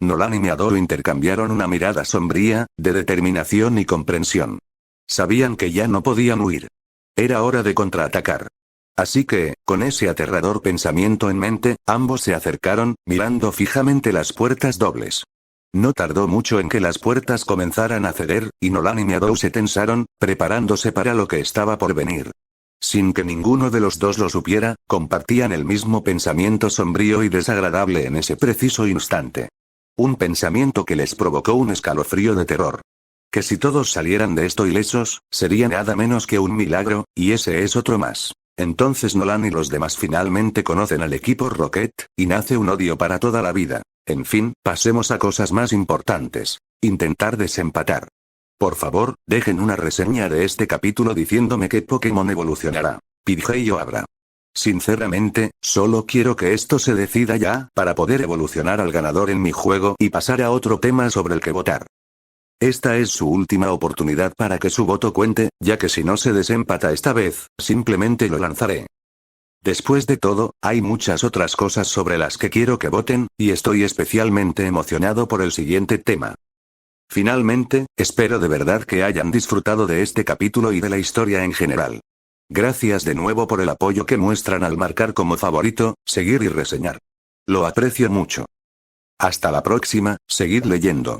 Nolan y Meadoro intercambiaron una mirada sombría, de determinación y comprensión. Sabían que ya no podían huir. Era hora de contraatacar. Así que, con ese aterrador pensamiento en mente, ambos se acercaron, mirando fijamente las puertas dobles. No tardó mucho en que las puertas comenzaran a ceder, y Nolan y Meadow se tensaron, preparándose para lo que estaba por venir. Sin que ninguno de los dos lo supiera, compartían el mismo pensamiento sombrío y desagradable en ese preciso instante. Un pensamiento que les provocó un escalofrío de terror. Que si todos salieran de esto ilesos, sería nada menos que un milagro, y ese es otro más. Entonces Nolan y los demás finalmente conocen al equipo Rocket, y nace un odio para toda la vida. En fin, pasemos a cosas más importantes. Intentar desempatar. Por favor, dejen una reseña de este capítulo diciéndome qué Pokémon evolucionará. Pidgey o Abra. Sinceramente, solo quiero que esto se decida ya, para poder evolucionar al ganador en mi juego y pasar a otro tema sobre el que votar. Esta es su última oportunidad para que su voto cuente, ya que si no se desempata esta vez, simplemente lo lanzaré. Después de todo, hay muchas otras cosas sobre las que quiero que voten, y estoy especialmente emocionado por el siguiente tema. Finalmente, espero de verdad que hayan disfrutado de este capítulo y de la historia en general. Gracias de nuevo por el apoyo que muestran al marcar como favorito, seguir y reseñar. Lo aprecio mucho. Hasta la próxima, seguid leyendo.